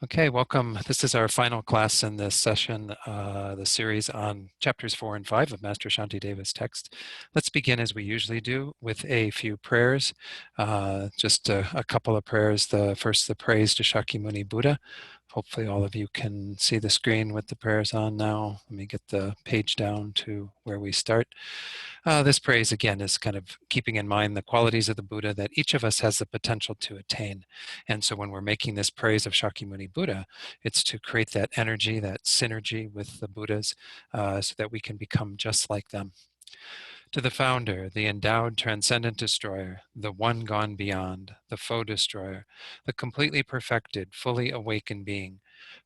Okay, welcome. This is our final class in this session, the series on chapters 4 and 5 of Master Shantideva's text. Let's begin as we usually do with a few prayers, just a couple of prayers. First, the praise to Shakyamuni Buddha. Hopefully all of you can see the screen with the prayers on now. Let me get the page down to where we start. This praise, again, is kind of keeping in mind the qualities of the Buddha that each of us has the potential to attain. And so when we're making this praise of Shakyamuni Buddha, it's to create that energy, that synergy with the Buddhas, so that we can become just like them. To the founder, the endowed transcendent destroyer, the one gone beyond, the foe destroyer, the completely perfected, fully awakened being,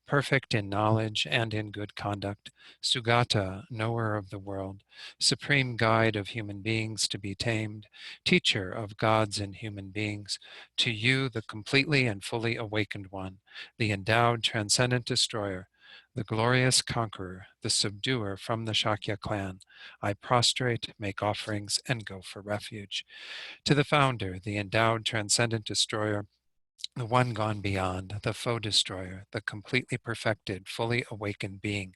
perfect in knowledge and in good conduct, Sugata, knower of the world, supreme guide of human beings to be tamed, teacher of gods and human beings, to you, the completely and fully awakened one, the endowed transcendent destroyer, the glorious conqueror, the subduer from the Shakya clan, I prostrate, make offerings, and go for refuge. To the founder, the endowed transcendent destroyer, the one gone beyond, the foe destroyer, the completely perfected, fully awakened being,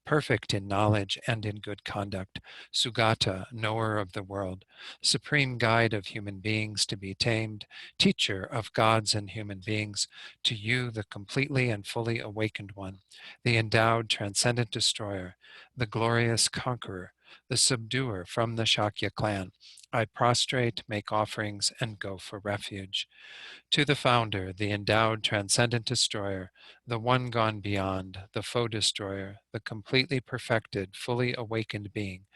perfect in knowledge and in good conduct, Sugata, knower of the world, supreme guide of human beings to be tamed, teacher of gods and human beings, to you, the completely and fully awakened one, the endowed transcendent destroyer, the glorious conqueror, the subduer from the Shakya clan, I prostrate, make offerings, and go for refuge. To the founder, the endowed transcendent destroyer, the one gone beyond, the foe destroyer, the completely perfected, fully awakened being,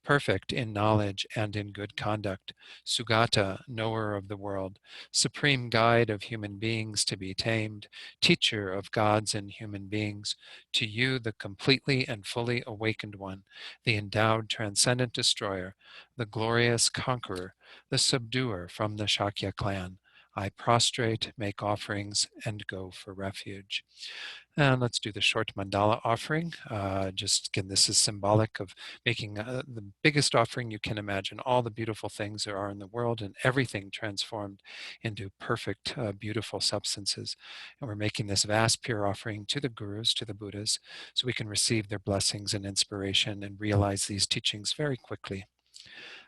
perfect in knowledge and in good conduct, Sugata, knower of the world, supreme guide of human beings to be tamed, teacher of gods and human beings, to you, the completely and fully awakened one, the endowed transcendent destroyer, the glorious conqueror, the subduer from the Shakya clan, I prostrate, make offerings, and go for refuge. And let's do the short mandala offering. Just again, this is symbolic of making the biggest offering you can imagine, all the beautiful things there are in the world and everything transformed into perfect, beautiful substances. And we're making this vast pure offering to the gurus, to the Buddhas, so we can receive their blessings and inspiration and realize these teachings very quickly.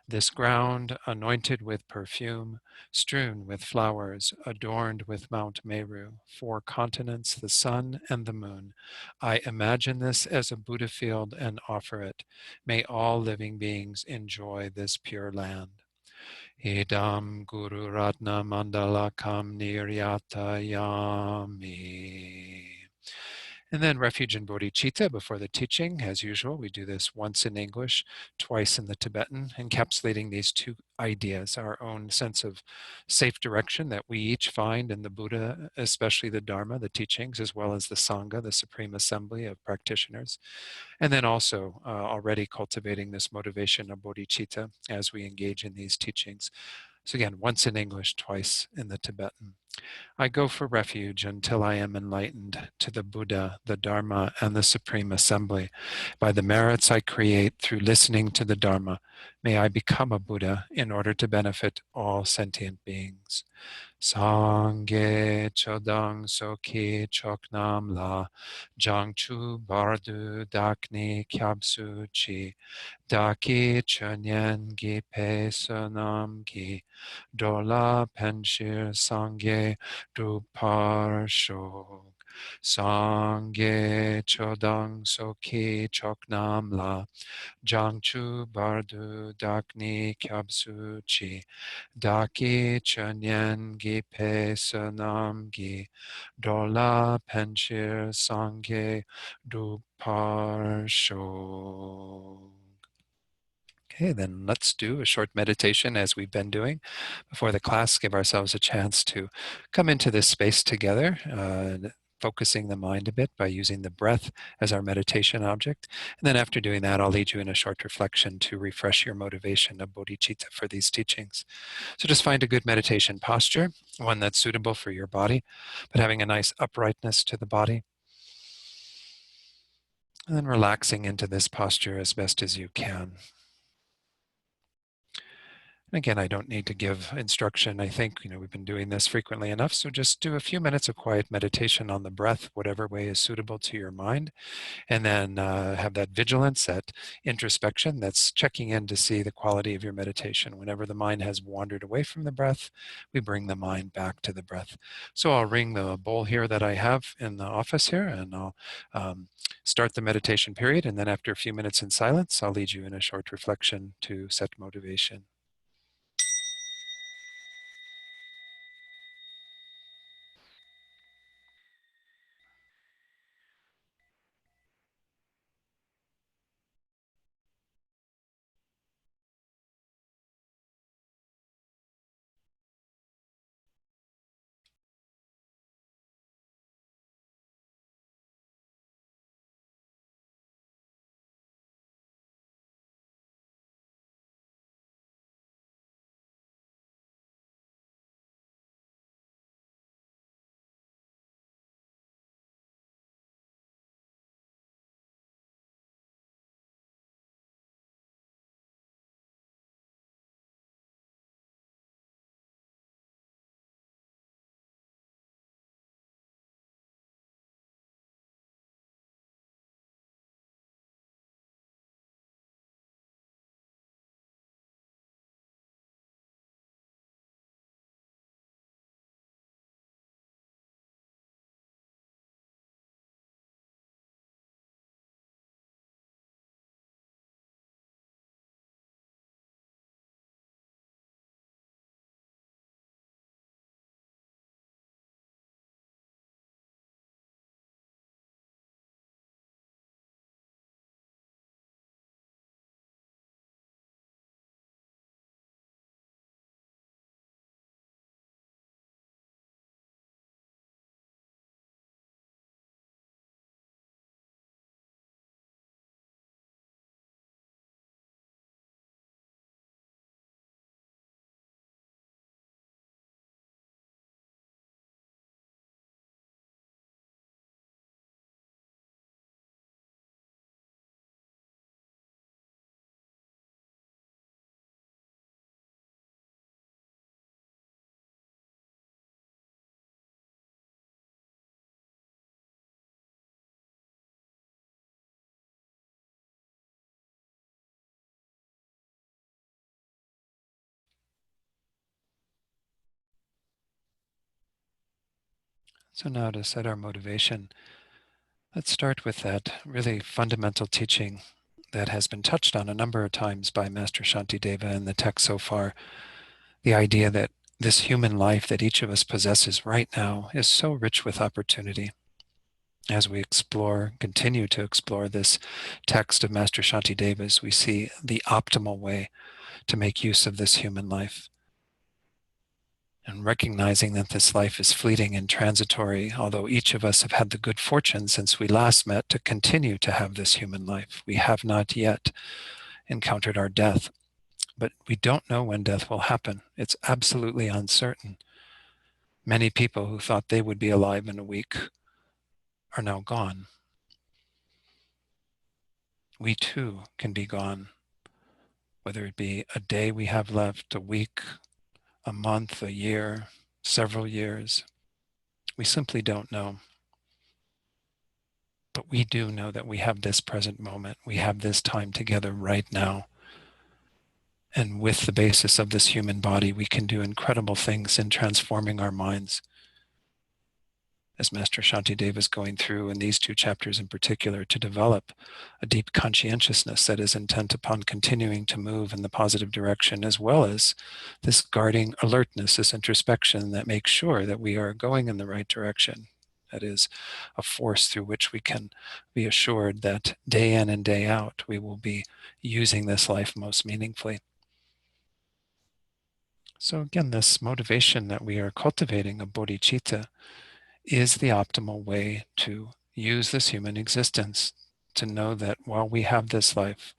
This ground, anointed with perfume, strewn with flowers, adorned with Mount Meru, 4 continents, the sun and the moon. I imagine this as a Buddha field and offer it. May all living beings enjoy this pure land. Idam Guru Ratna Mandalakam Niryatayami. And then refuge in bodhicitta before the teaching. As usual, we do this once in English, twice in the Tibetan, encapsulating these two ideas, our own sense of safe direction that we each find in the Buddha, especially the Dharma, the teachings, as well as the Sangha, the Supreme Assembly of practitioners. And then also already cultivating this motivation of bodhicitta as we engage in these teachings. So again, once in English, twice in the Tibetan. I go for refuge until I am enlightened to the Buddha, the Dharma, and the Supreme Assembly. By the merits I create through listening to the Dharma, may I become a Buddha in order to benefit all sentient beings. Sangye chodang soki choknam la, jangchu bardu dakni kyabsu chi, daki chunyen gi pe sonam gi, dola penshir sangye drupar shog. Sangye chodang soki choknam la, jangchu bardu dakni kyabsu chi, daki chunyen gi pe sonam gi, dola penshir sangye drupar shog. Okay, then let's do a short meditation as we've been doing before the class. Give ourselves a chance to come into this space together, focusing the mind a bit by using the breath as our meditation object. And then after doing that, I'll lead you in a short reflection to refresh your motivation of bodhicitta for these teachings. So just find a good meditation posture, one that's suitable for your body, but having a nice uprightness to the body. And then relaxing into this posture as best as you can. And again, I don't need to give instruction. I think, we've been doing this frequently enough. So just do a few minutes of quiet meditation on the breath, whatever way is suitable to your mind. And then have that vigilance, that introspection that's checking in to see the quality of your meditation. Whenever the mind has wandered away from the breath, we bring the mind back to the breath. So I'll ring the bowl here that I have in the office here, and I'll start the meditation period. And then after a few minutes in silence, I'll lead you in a short reflection to set motivation. So now to set our motivation, let's start with that really fundamental teaching that has been touched on a number of times by Master Shantideva in the text so far. The idea that this human life that each of us possesses right now is so rich with opportunity. As we continue to explore this text of Master Shantideva's, we see the optimal way to make use of this human life. And recognizing that this life is fleeting and transitory, although each of us have had the good fortune since we last met to continue to have this human life. We have not yet encountered our death, but we don't know when death will happen. It's absolutely uncertain. Many people who thought they would be alive in a week are now gone. We too can be gone, whether it be a day we have left, a week, a month, a year, several years. We simply don't know. But we do know that we have this present moment. We have this time together right now. And with the basis of this human body, we can do incredible things in transforming our minds. As Master Shantideva is going through in these two chapters in particular, to develop a deep conscientiousness that is intent upon continuing to move in the positive direction, as well as this guarding alertness, this introspection that makes sure that we are going in the right direction. That is a force through which we can be assured that day in and day out, we will be using this life most meaningfully. So again, this motivation that we are cultivating of bodhicitta is the optimal way to use this human existence, to know that while we have this life,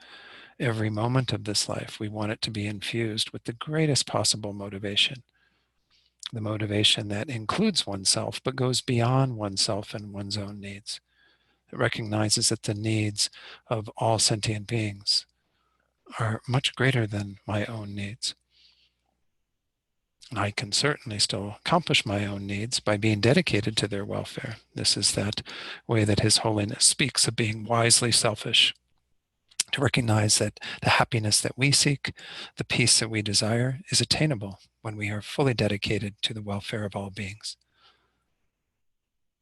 every moment of this life, we want it to be infused with the greatest possible motivation. The motivation that includes oneself, but goes beyond oneself and one's own needs. It recognizes that the needs of all sentient beings are much greater than my own needs. I can certainly still accomplish my own needs by being dedicated to their welfare. This is that way that His Holiness speaks of being wisely selfish, to recognize that the happiness that we seek, the peace that we desire, is attainable when we are fully dedicated to the welfare of all beings.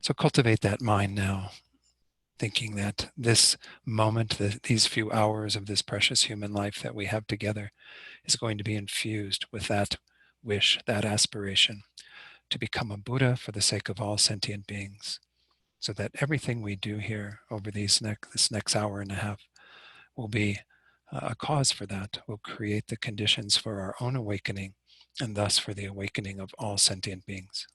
So cultivate that mind now, thinking that this moment, these few hours of this precious human life that we have together is going to be infused with that wish, that aspiration to become a Buddha for the sake of all sentient beings, so that everything we do here over this next hour and a half will be a cause for that, will create the conditions for our own awakening, and thus for the awakening of all sentient beings.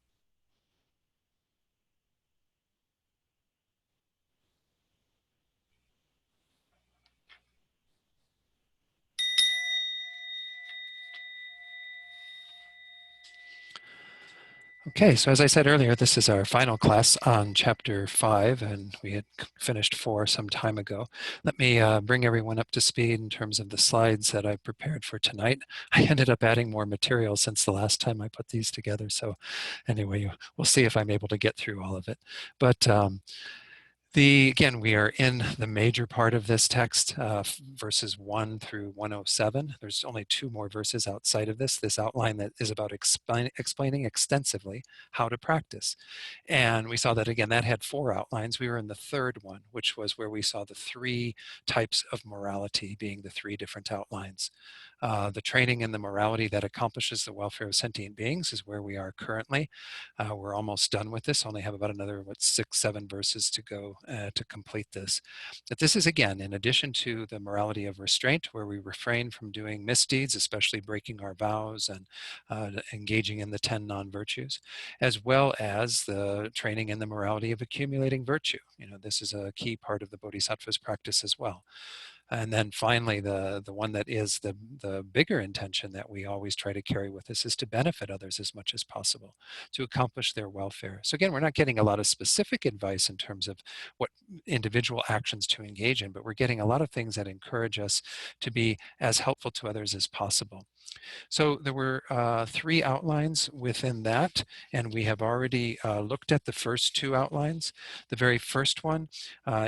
Okay, so as I said earlier, this is our final class on chapter 5, and we had finished 4 some time ago. Let me bring everyone up to speed in terms of the slides that I prepared for tonight. I ended up adding more material since the last time I put these together, so anyway, we'll see if I'm able to get through all of it. But again, we are in the major part of this text, verses 1 through 107. There's only 2 more verses outside of this outline that is about explaining extensively how to practice. And we saw that, again, that had 4 outlines. We were in the 3rd one, which was where we saw the 3 types of morality being the 3 different outlines. The training in the morality that accomplishes the welfare of sentient beings is where we are currently. We're almost done with this, only have about another, 6, 7 verses to go to complete this. But this is, again, in addition to the morality of restraint, where we refrain from doing misdeeds, especially breaking our vows and engaging in the 10 non-virtues, as well as the training in the morality of accumulating virtue. This is a key part of the Bodhisattva's practice as well. And then finally, the one that is the bigger intention that we always try to carry with us is to benefit others as much as possible, to accomplish their welfare. So again, we're not getting a lot of specific advice in terms of what individual actions to engage in, but we're getting a lot of things that encourage us to be as helpful to others as possible. So there were 3 outlines within that, and we have already looked at the first 2 outlines. The very first one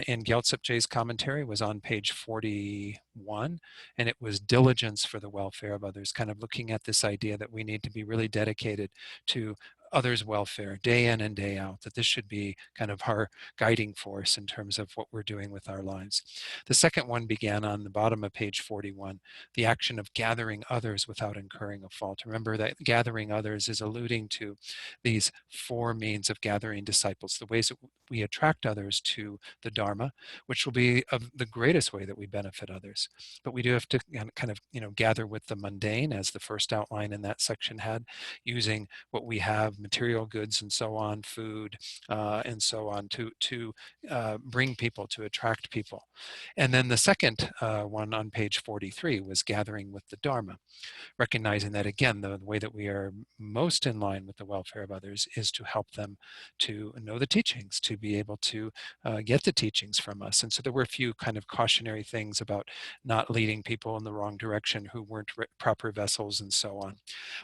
in Gyaltsab Je's commentary was on page 41, and it was diligence for the welfare of others, kind of looking at this idea that we need to be really dedicated to others' welfare day in and day out, that this should be kind of our guiding force in terms of what we're doing with our lives. The second one began on the bottom of page 41, the action of gathering others without incurring a fault. Remember that gathering others is alluding to these 4 means of gathering disciples, the ways that we attract others to the Dharma, which will be of the greatest way that we benefit others. But we do have to kind of, gather with the mundane, as the first outline in that section had, using what we have, material goods and so on, food and so on, to bring people, to attract people. And then the second one on page 43 was gathering with the Dharma, recognizing that, again, the way that we are most in line with the welfare of others is to help them to know the teachings, to be able to get the teachings from us. And so there were a few kind of cautionary things about not leading people in the wrong direction who weren't proper vessels and so on.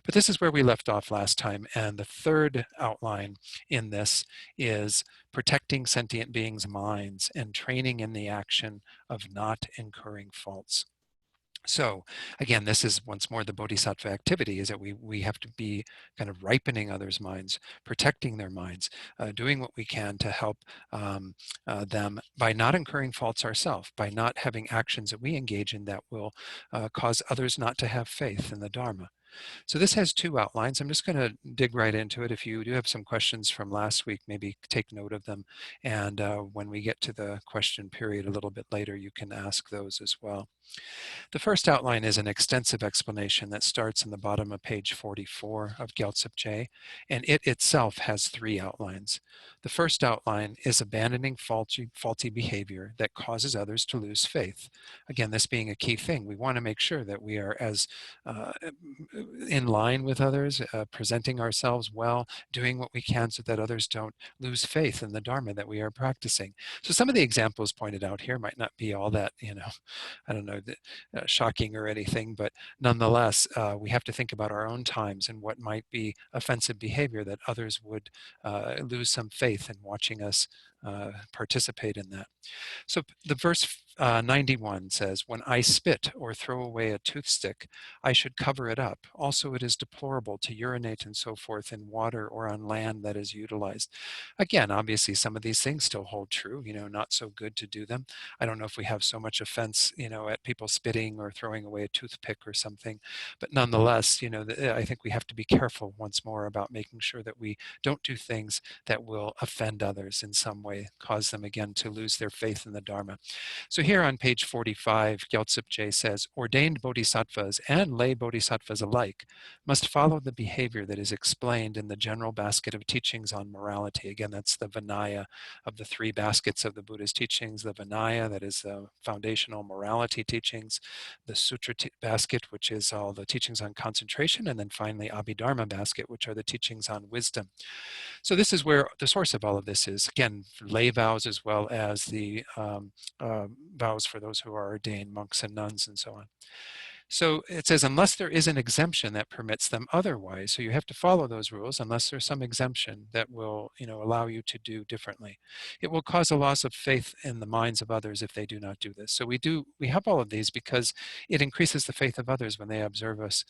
But this is where we left off last time. And the third outline in this is protecting sentient beings' minds and training in the action of not incurring faults. So again, this is once more the Bodhisattva activity, is that we have to be kind of ripening others' minds, protecting their minds, doing what we can to help them by not incurring faults ourselves, by not having actions that we engage in that will cause others not to have faith in the Dharma. So this has 2 outlines. I'm just going to dig right into it. If you do have some questions from last week, maybe take note of them. And when we get to the question period a little bit later, you can ask those as well. The first outline is an extensive explanation that starts in the bottom of page 44 of Gyaltsab Je, and it itself has 3 outlines. The first outline is abandoning faulty behavior that causes others to lose faith. Again, this being a key thing, we want to make sure that we are as in line with others, presenting ourselves well, doing what we can so that others don't lose faith in the Dharma that we are practicing. So some of the examples pointed out here might not be all that, shocking or anything, but nonetheless, we have to think about our own times and what might be offensive behavior that others would lose some faith in watching us participate in that. So the verse 91 says, "When I spit or throw away a toothstick, I should cover it up. Also, it is deplorable to urinate and so forth in water or on land that is utilized." Again, obviously, some of these things still hold true, not so good to do them. I don't know if we have so much offense, at people spitting or throwing away a toothpick or something, but nonetheless, I think we have to be careful once more about making sure that we don't do things that will offend others in some way, cause them again to lose their faith in the Dharma. So here on page 45, Gyaltsab says, "Ordained bodhisattvas and lay bodhisattvas alike must follow the behavior that is explained in the general basket of teachings on morality." Again, that's the Vinaya of the three baskets of the Buddha's teachings. The Vinaya, that is the foundational morality teachings, the Sutra basket, which is all the teachings on concentration, and then finally Abhidharma basket, which are the teachings on wisdom. So this is where the source of all of this is. Again, lay vows as well as the vows for those who are ordained monks and nuns and so on. So it says, unless there is an exemption that permits them otherwise, so you have to follow those rules unless there's some exemption that will, allow you to do differently. It will cause a loss of faith in the minds of others if they do not do this. So we have all of these because it increases the faith of others when they observe us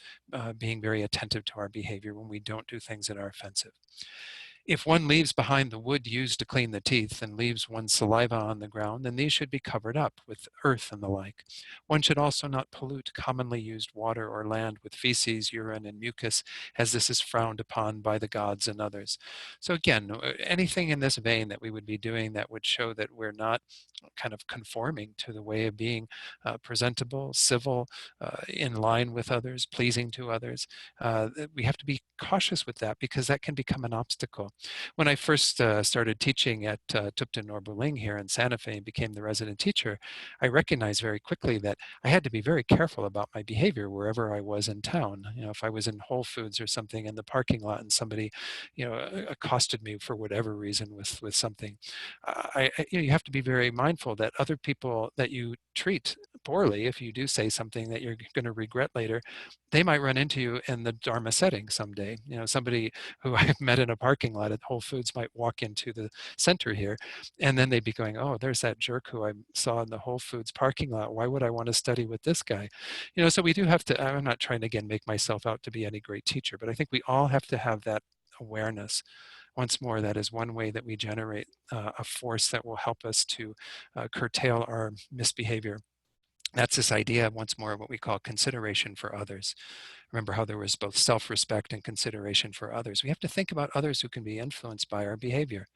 being very attentive to our behavior when we don't do things that are offensive. If one leaves behind the wood used to clean the teeth and leaves one's saliva on the ground, then these should be covered up with earth and the like. One should also not pollute commonly used water or land with feces, urine, and mucus, as this is frowned upon by the gods and others. So again, anything in this vein that we would be doing that would show that we're not kind of conforming to the way of being presentable, civil, in line with others, pleasing to others, we have to be cautious with that because that can become an obstacle. When I first started teaching at Thupten Norbuling here in Santa Fe and became the resident teacher, I recognized very quickly that I had to be very careful about my behavior wherever I was in town. If I was in Whole Foods or something in the parking lot and somebody, accosted me for whatever reason with something, you have to be very mindful that other people that you treat poorly, if you do say something that you're going to regret later, they might run into you in the Dharma setting someday. Somebody who I've met in a parking lot at Whole Foods might walk into the center here, and then they'd be going, "Oh, there's that jerk who I saw in the Whole Foods parking lot. Why would I want to study with this guy?" So we do have to, I'm not trying to, again, make myself out to be any great teacher, but I think we all have to have that awareness. Once more, that is one way that we generate a force that will help us to curtail our misbehavior. That's this idea, once more, of what we call consideration for others. Remember how there was both self-respect and consideration for others. We have to think about others who can be influenced by our behavior.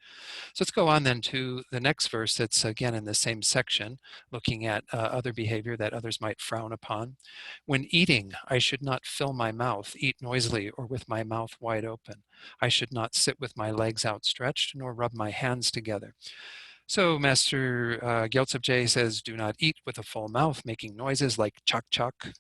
So let's go on then to the next verse that's again in the same section, looking at other behavior that others might frown upon. "When eating, I should not fill my mouth, eat noisily, or with my mouth wide open. I should not sit with my legs outstretched, nor rub my hands together." So Master Gyaltsab says, "Do not eat with a full mouth, making noises like chok chok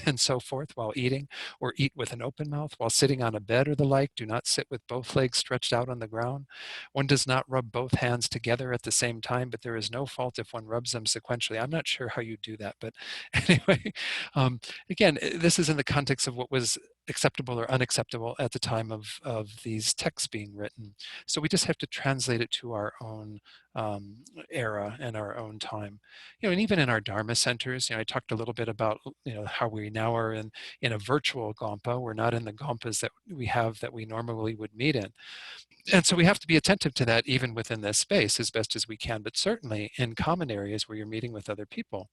and so forth while eating, or eat with an open mouth while sitting on a bed or the like. Do not sit with both legs stretched out on the ground. One does not rub both hands together at the same time, but there is no fault if one rubs them sequentially." I'm not sure how you do that, but anyway, again, this is in the context of what was acceptable or unacceptable at the time of these texts being written. So we just have to translate it to our own era and our own time. And even in our Dharma centers, I talked a little bit about, how we now are in a virtual Gompa. We're not in the Gompas that we have that we normally would meet in. And so we have to be attentive to that even within this space as best as we can, but certainly in common areas where you're meeting with other people.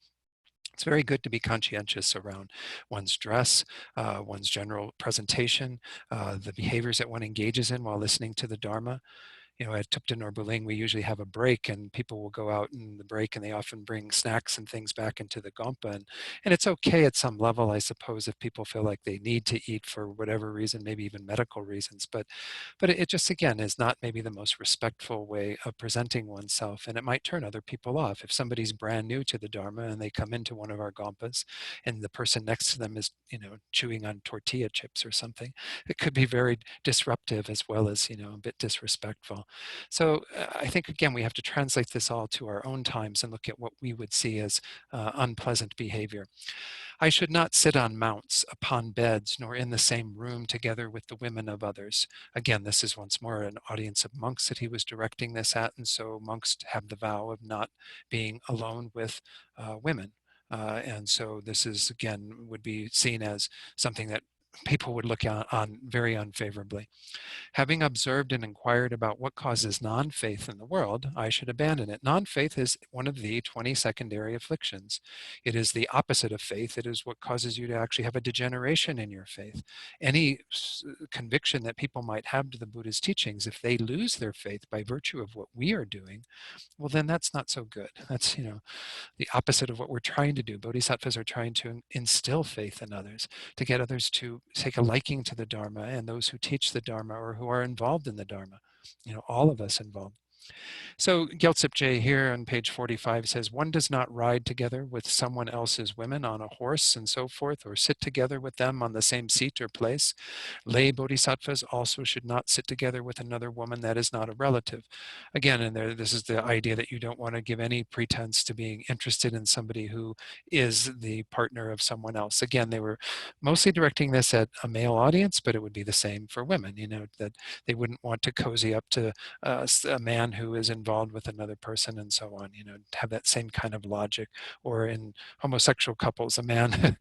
It's very good to be conscientious around one's dress, one's general presentation, the behaviors that one engages in while listening to the Dharma. At Thupten or Buling, we usually have a break and people will go out in the break and they often bring snacks and things back into the Gompa. And it's okay at some level, I suppose, if people feel like they need to eat for whatever reason, maybe even medical reasons. But it just, again, is not maybe the most respectful way of presenting oneself. And it might turn other people off. If somebody's brand new to the Dharma and they come into one of our Gompas and the person next to them is, chewing on tortilla chips or something, it could be very disruptive as well as, a bit disrespectful. well. So I think, again, we have to translate this all to our own times and look at what we would see as unpleasant behavior. I should not sit on mounts, upon beds, nor in the same room together with the women of others. Again, this is once more an audience of monks that he was directing this at, and so monks have the vow of not being alone with women. And so this is, again, would be seen as something that people would look on very unfavorably. Having observed and inquired about what causes non-faith in the world, I should abandon it. Non-faith is one of the 20 secondary afflictions. It is the opposite of faith. It is what causes you to actually have a degeneration in your faith. Any conviction that people might have to the Buddha's teachings, if they lose their faith by virtue of what we are doing, well, then that's not so good. That's, the opposite of what we're trying to do. Bodhisattvas are trying to instill faith in others, to get others to take a liking to the Dharma and those who teach the Dharma or who are involved in the Dharma, all of us involved. So Gyaltsep J here on page 45 says, one does not ride together with someone else's women on a horse and so forth, or sit together with them on the same seat or place. Lay bodhisattvas also should not sit together with another woman that is not a relative. Again, and this is the idea that you don't want to give any pretense to being interested in somebody who is the partner of someone else. Again, they were mostly directing this at a male audience, but it would be the same for women, that they wouldn't want to cozy up to a man who is involved with another person and so on, have that same kind of logic. Or in homosexual couples, a man,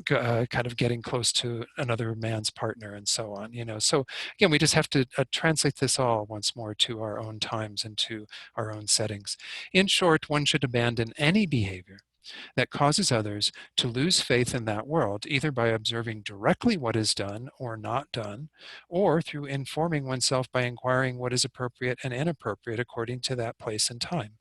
kind of getting close to another man's partner and so on, So again, we just have to translate this all once more to our own times and to our own settings. In short, one should abandon any behavior that causes others to lose faith in that world, either by observing directly what is done or not done, or through informing oneself by inquiring what is appropriate and inappropriate according to that place and time.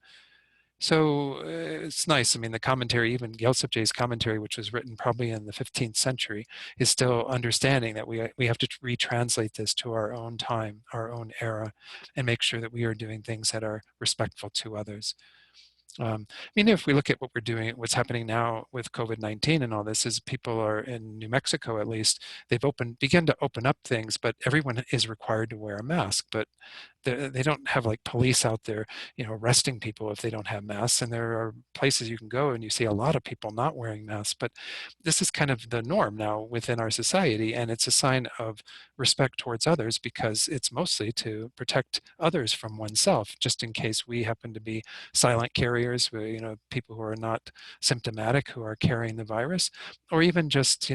So it's nice. I mean, the commentary, even Gyaltsep J's commentary, which was written probably in the 15th century, is still understanding that we have to retranslate this to our own time, our own era, and make sure that we are doing things that are respectful to others. If we look at what we're doing, what's happening now with COVID-19 and all this, is people are in New Mexico, at least, they've begun to open up things, but everyone is required to wear a mask. But they don't have like police out there, arresting people if they don't have masks. And there are places you can go and you see a lot of people not wearing masks. But this is kind of the norm now within our society, and it's a sign of respect towards others because it's mostly to protect others from oneself, just in case we happen to be silent carriers, people who are not symptomatic, who are carrying the virus, or even just,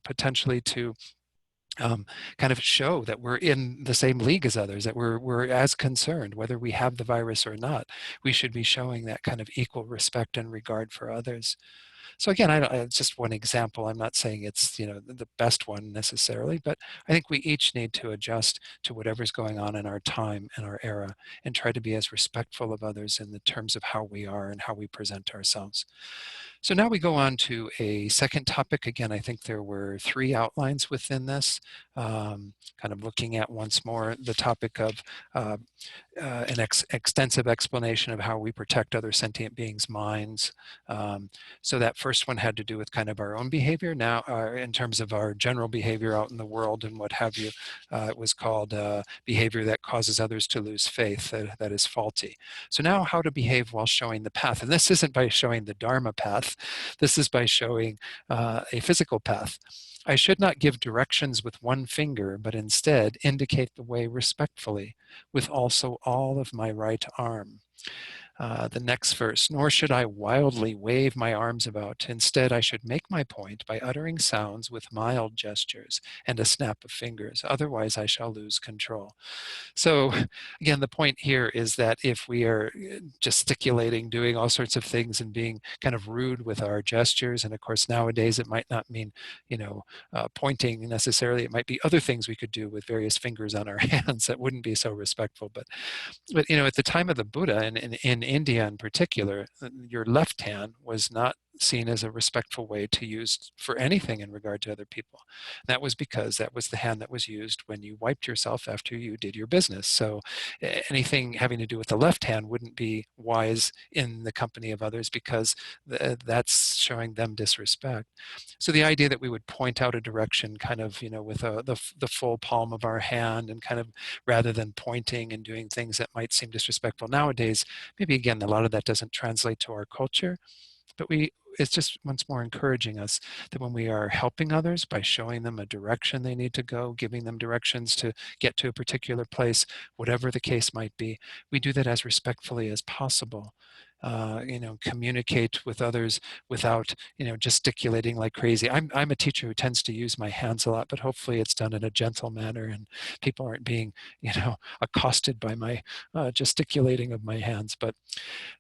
potentially to kind of show that we're in the same league as others, that we're as concerned, whether we have the virus or not. We should be showing that kind of equal respect and regard for others. So again, it's just one example. I'm not saying it's the best one necessarily, but I think we each need to adjust to whatever's going on in our time and our era and try to be as respectful of others in the terms of how we are and how we present ourselves. So now we go on to a second topic. Again, I think there were 3 outlines within this, kind of looking at once more the topic of an extensive explanation of how we protect other sentient beings' minds. So that first one had to do with kind of our own behavior. Now, in terms of our general behavior out in the world and what have you, it was called behavior that causes others to lose faith, that is faulty. So now how to behave while showing the path. And this isn't by showing the Dharma path. This is by showing a physical path. I should not give directions with one finger, but instead indicate the way respectfully, with also all of my right arm. The next verse, nor should I wildly wave my arms about. Instead, I should make my point by uttering sounds with mild gestures and a snap of fingers. Otherwise, I shall lose control. So again, the point here is that if we are gesticulating, doing all sorts of things and being kind of rude with our gestures, and of course nowadays it might not mean, pointing necessarily, it might be other things we could do with various fingers on our hands that wouldn't be so respectful. But at the time of the Buddha, and in India in particular, your left hand was not seen as a respectful way to use for anything in regard to other people. That was because that was the hand that was used when you wiped yourself after you did your business. So anything having to do with the left hand wouldn't be wise in the company of others, because that's showing them disrespect. So the idea that we would point out a direction kind of, with the full palm of our hand, and kind of, rather than pointing and doing things that might seem disrespectful nowadays, maybe again, a lot of that doesn't translate to our culture. But it's just once more encouraging us that when we are helping others by showing them a direction they need to go, giving them directions to get to a particular place, whatever the case might be, we do that as respectfully as possible. Communicate with others without, gesticulating like crazy. I'm a teacher who tends to use my hands a lot, but hopefully it's done in a gentle manner and people aren't being, accosted by my gesticulating of my hands. But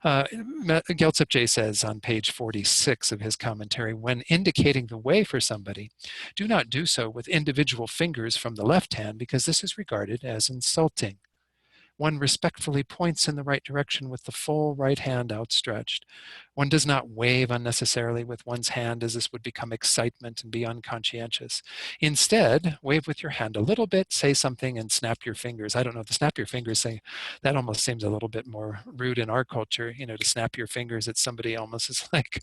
Gyaltsab Je says on page 46 of his commentary, when indicating the way for somebody, do not do so with individual fingers from the left hand, because this is regarded as insulting. One respectfully points in the right direction with the full right hand outstretched. One does not wave unnecessarily with one's hand, as this would become excitement and be unconscientious. Instead, wave with your hand a little bit, say something, and snap your fingers. I don't know, the snap your fingers thing, that almost seems a little bit more rude in our culture, to snap your fingers at somebody almost is like,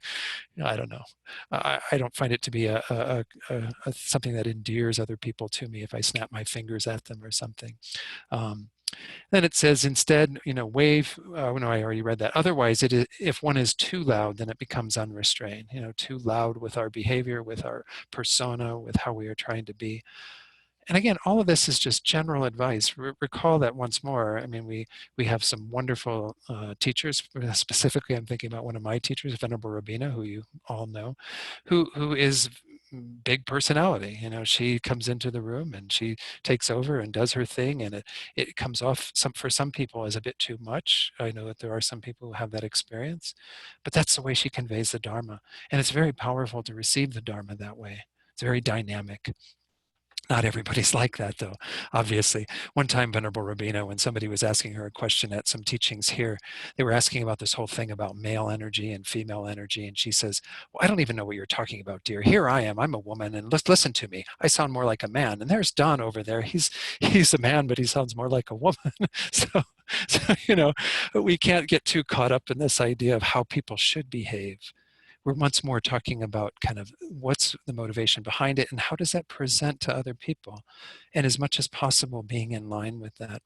I don't know. I don't find it to be something that endears other people to me if I snap my fingers at them or something. Then it says instead, wave. No, I already read that. Otherwise, if one is too loud, then it becomes unrestrained. Too loud with our behavior, with our persona, with how we are trying to be. And again, all of this is just general advice. Recall that once more. I mean, we have some wonderful teachers. Specifically, I'm thinking about one of my teachers, Venerable Rabina, who you all know, who is big personality. She comes into the room and she takes over and does her thing, and it comes off for some people as a bit too much. I know that there are some people who have that experience, but that's the way she conveys the Dharma, and it's very powerful to receive the Dharma that way. It's very dynamic. Not everybody's like that, though, obviously. One time, Venerable Rabina, when somebody was asking her a question at some teachings here, they were asking about this whole thing about male energy and female energy. And she says, well, I don't even know what you're talking about, dear. Here I am. I'm a woman. And listen to me. I sound more like a man. And there's Don over there. He's a man, but he sounds more like a woman. so, we can't get too caught up in this idea of how people should behave. We're once more talking about kind of what's the motivation behind it and how does that present to other people, and as much as possible being in line with that.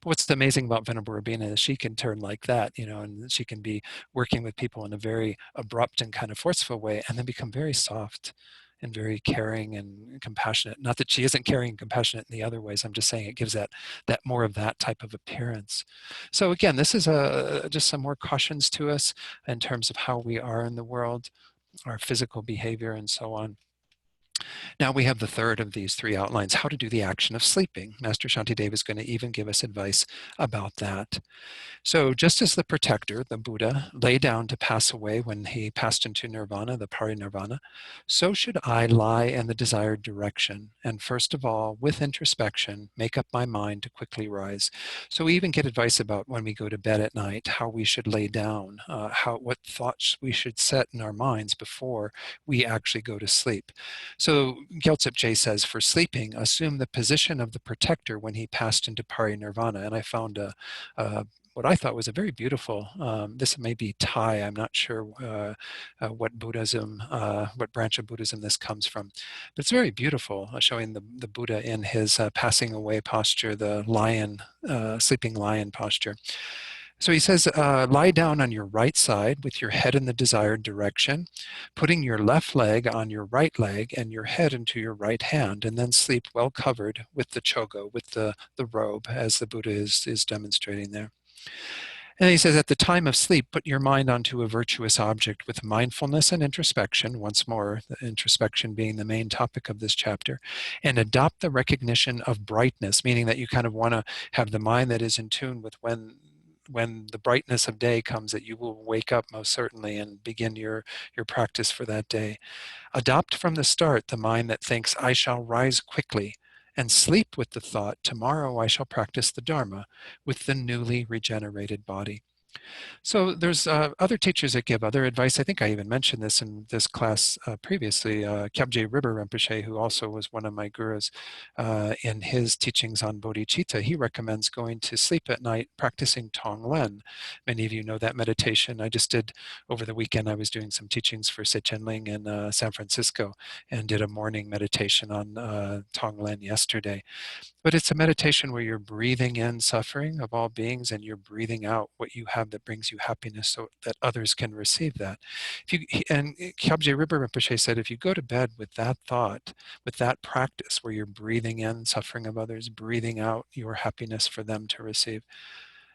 But what's amazing about Venerable Rabina is she can turn like that, and she can be working with people in a very abrupt and kind of forceful way, and then become very soft and very caring and compassionate. Not that she isn't caring and compassionate in the other ways. I'm just saying it gives that more of that type of appearance. So again, this is just some more cautions to us in terms of how we are in the world, our physical behavior, and so on. Now we have the third of these three outlines, how to do the action of sleeping. Master Shantideva is going to even give us advice about that. So just as the protector, the Buddha, lay down to pass away when he passed into nirvana, the parinirvana, so should I lie in the desired direction, and first of all, with introspection, make up my mind to quickly rise. So we even get advice about when we go to bed at night, how we should lay down, what thoughts we should set in our minds before we actually go to sleep. So Gyaltsab Je says, for sleeping, assume the position of the protector when he passed into parinirvana. And I found what I thought was a very beautiful, this may be Thai, I'm not sure what Buddhism, what branch of Buddhism this comes from, but it's very beautiful, showing the Buddha in his passing away posture, the lion, sleeping lion posture. So he says, lie down on your right side with your head in the desired direction, putting your left leg on your right leg and your head into your right hand, and then sleep well covered with the chogo, with the robe, as the Buddha is demonstrating there. And he says, at the time of sleep, put your mind onto a virtuous object with mindfulness and introspection, once more, the introspection being the main topic of this chapter, and adopt the recognition of brightness, meaning that you kind of want to have the mind that is in tune with when the brightness of day comes, that you will wake up most certainly and begin your practice for that day. Adopt from the start the mind that thinks, I shall rise quickly, and sleep with the thought, tomorrow I shall practice the Dharma with the newly regenerated body. So there's other teachers that give other advice. I think I even mentioned this in this class previously. Kyabje Rinpa Rinpoche, who also was one of my gurus, in his teachings on bodhicitta, he recommends going to sleep at night practicing Tonglen. Many of you know that meditation. I just did over the weekend. I was doing some teachings for Sechenling in San Francisco and did a morning meditation on Tonglen yesterday. But it's a meditation where you're breathing in suffering of all beings and you're breathing out what you have that brings you happiness so that others can receive that. And Kyabje Rinpa Rinpoche said, if you go to bed with that thought, with that practice where you're breathing in suffering of others, breathing out your happiness for them to receive,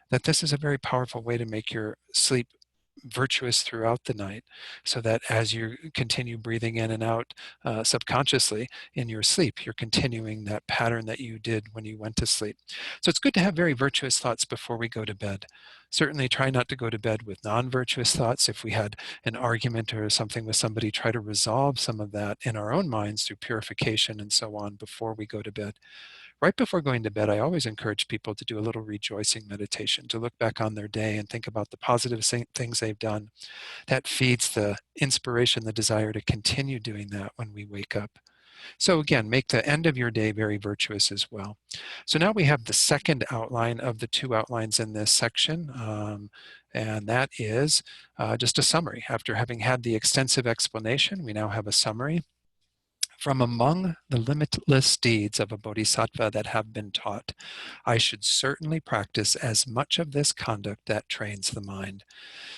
that this is a very powerful way to make your sleep virtuous throughout the night, so that as you continue breathing in and out subconsciously in your sleep, you're continuing that pattern that you did when you went to sleep. So it's good to have very virtuous thoughts before we go to bed. Certainly try not to go to bed with non-virtuous thoughts. If we had an argument or something with somebody, try to resolve some of that in our own minds through purification and so on before we go to bed. Right before going to bed, I always encourage people to do a little rejoicing meditation, to look back on their day and think about the positive things they've done. That feeds the inspiration, the desire to continue doing that when we wake up. So again, make the end of your day very virtuous as well. So now we have the second outline of the two outlines in this section. And that is just a summary. After having had the extensive explanation, we now have a summary. From among the limitless deeds of a bodhisattva that have been taught, I should certainly practice as much of this conduct that trains the mind.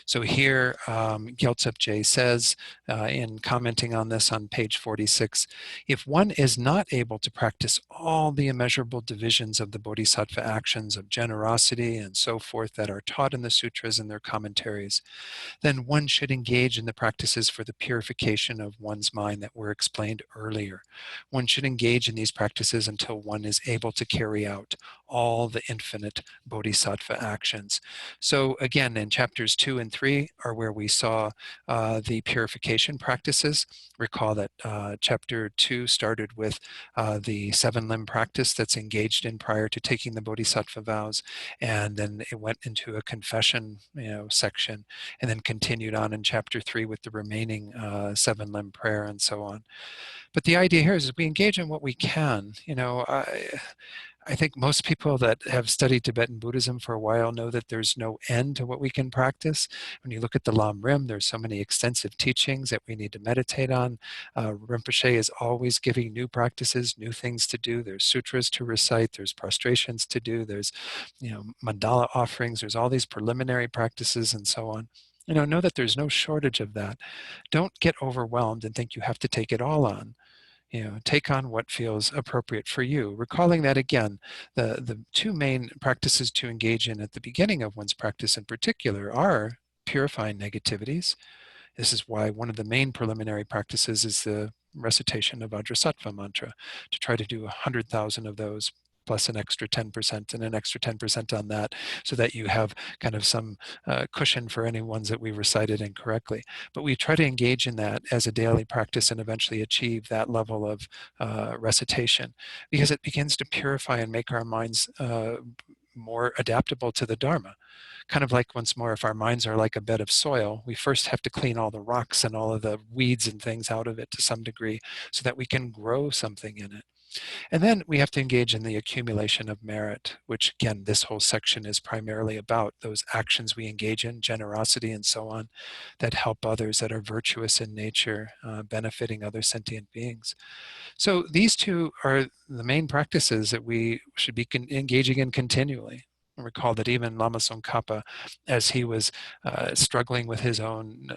So here, Gyaltsab Je says, in commenting on this on page 46, if one is not able to practice all the immeasurable divisions of the bodhisattva actions of generosity and so forth that are taught in the sutras and their commentaries, then one should engage in the practices for the purification of one's mind that were explained earlier. One should engage in these practices until one is able to carry out all the infinite bodhisattva actions. So again, in chapters 2 and 3 are where we saw the purification practices. Recall that chapter 2 started with the 7-limb practice that's engaged in prior to taking the bodhisattva vows, and then it went into a confession section, and then continued on in chapter 3 with the remaining 7-limb prayer and so on. But the idea here is we engage in what we can. I think most people that have studied Tibetan Buddhism for a while know that there's no end to what we can practice. When you look at the Lam Rim, there's so many extensive teachings that we need to meditate on. Rinpoche is always giving new practices, new things to do. There's sutras to recite, there's prostrations to do, there's mandala offerings, there's all these preliminary practices and so on. Know that there's no shortage of that. Don't get overwhelmed and think you have to take it all on. Take on what feels appropriate for you. Recalling that again, the two main practices to engage in at the beginning of one's practice in particular are purifying negativities. This is why one of the main preliminary practices is the recitation of Vajrasattva mantra, to try to do 100,000 of those plus an extra 10% and an extra 10% on that, so that you have kind of some cushion for any ones that we recited incorrectly. But we try to engage in that as a daily practice and eventually achieve that level of recitation, because it begins to purify and make our minds more adaptable to the Dharma. Kind of like, once more, if our minds are like a bed of soil, we first have to clean all the rocks and all of the weeds and things out of it to some degree so that we can grow something in it. And then we have to engage in the accumulation of merit, which again, this whole section is primarily about those actions we engage in, generosity and so on, that help others, that are virtuous in nature, benefiting other sentient beings. So these two are the main practices that we should be engaging in continually. And recall that even Lama Tsongkhapa, as he was struggling with his own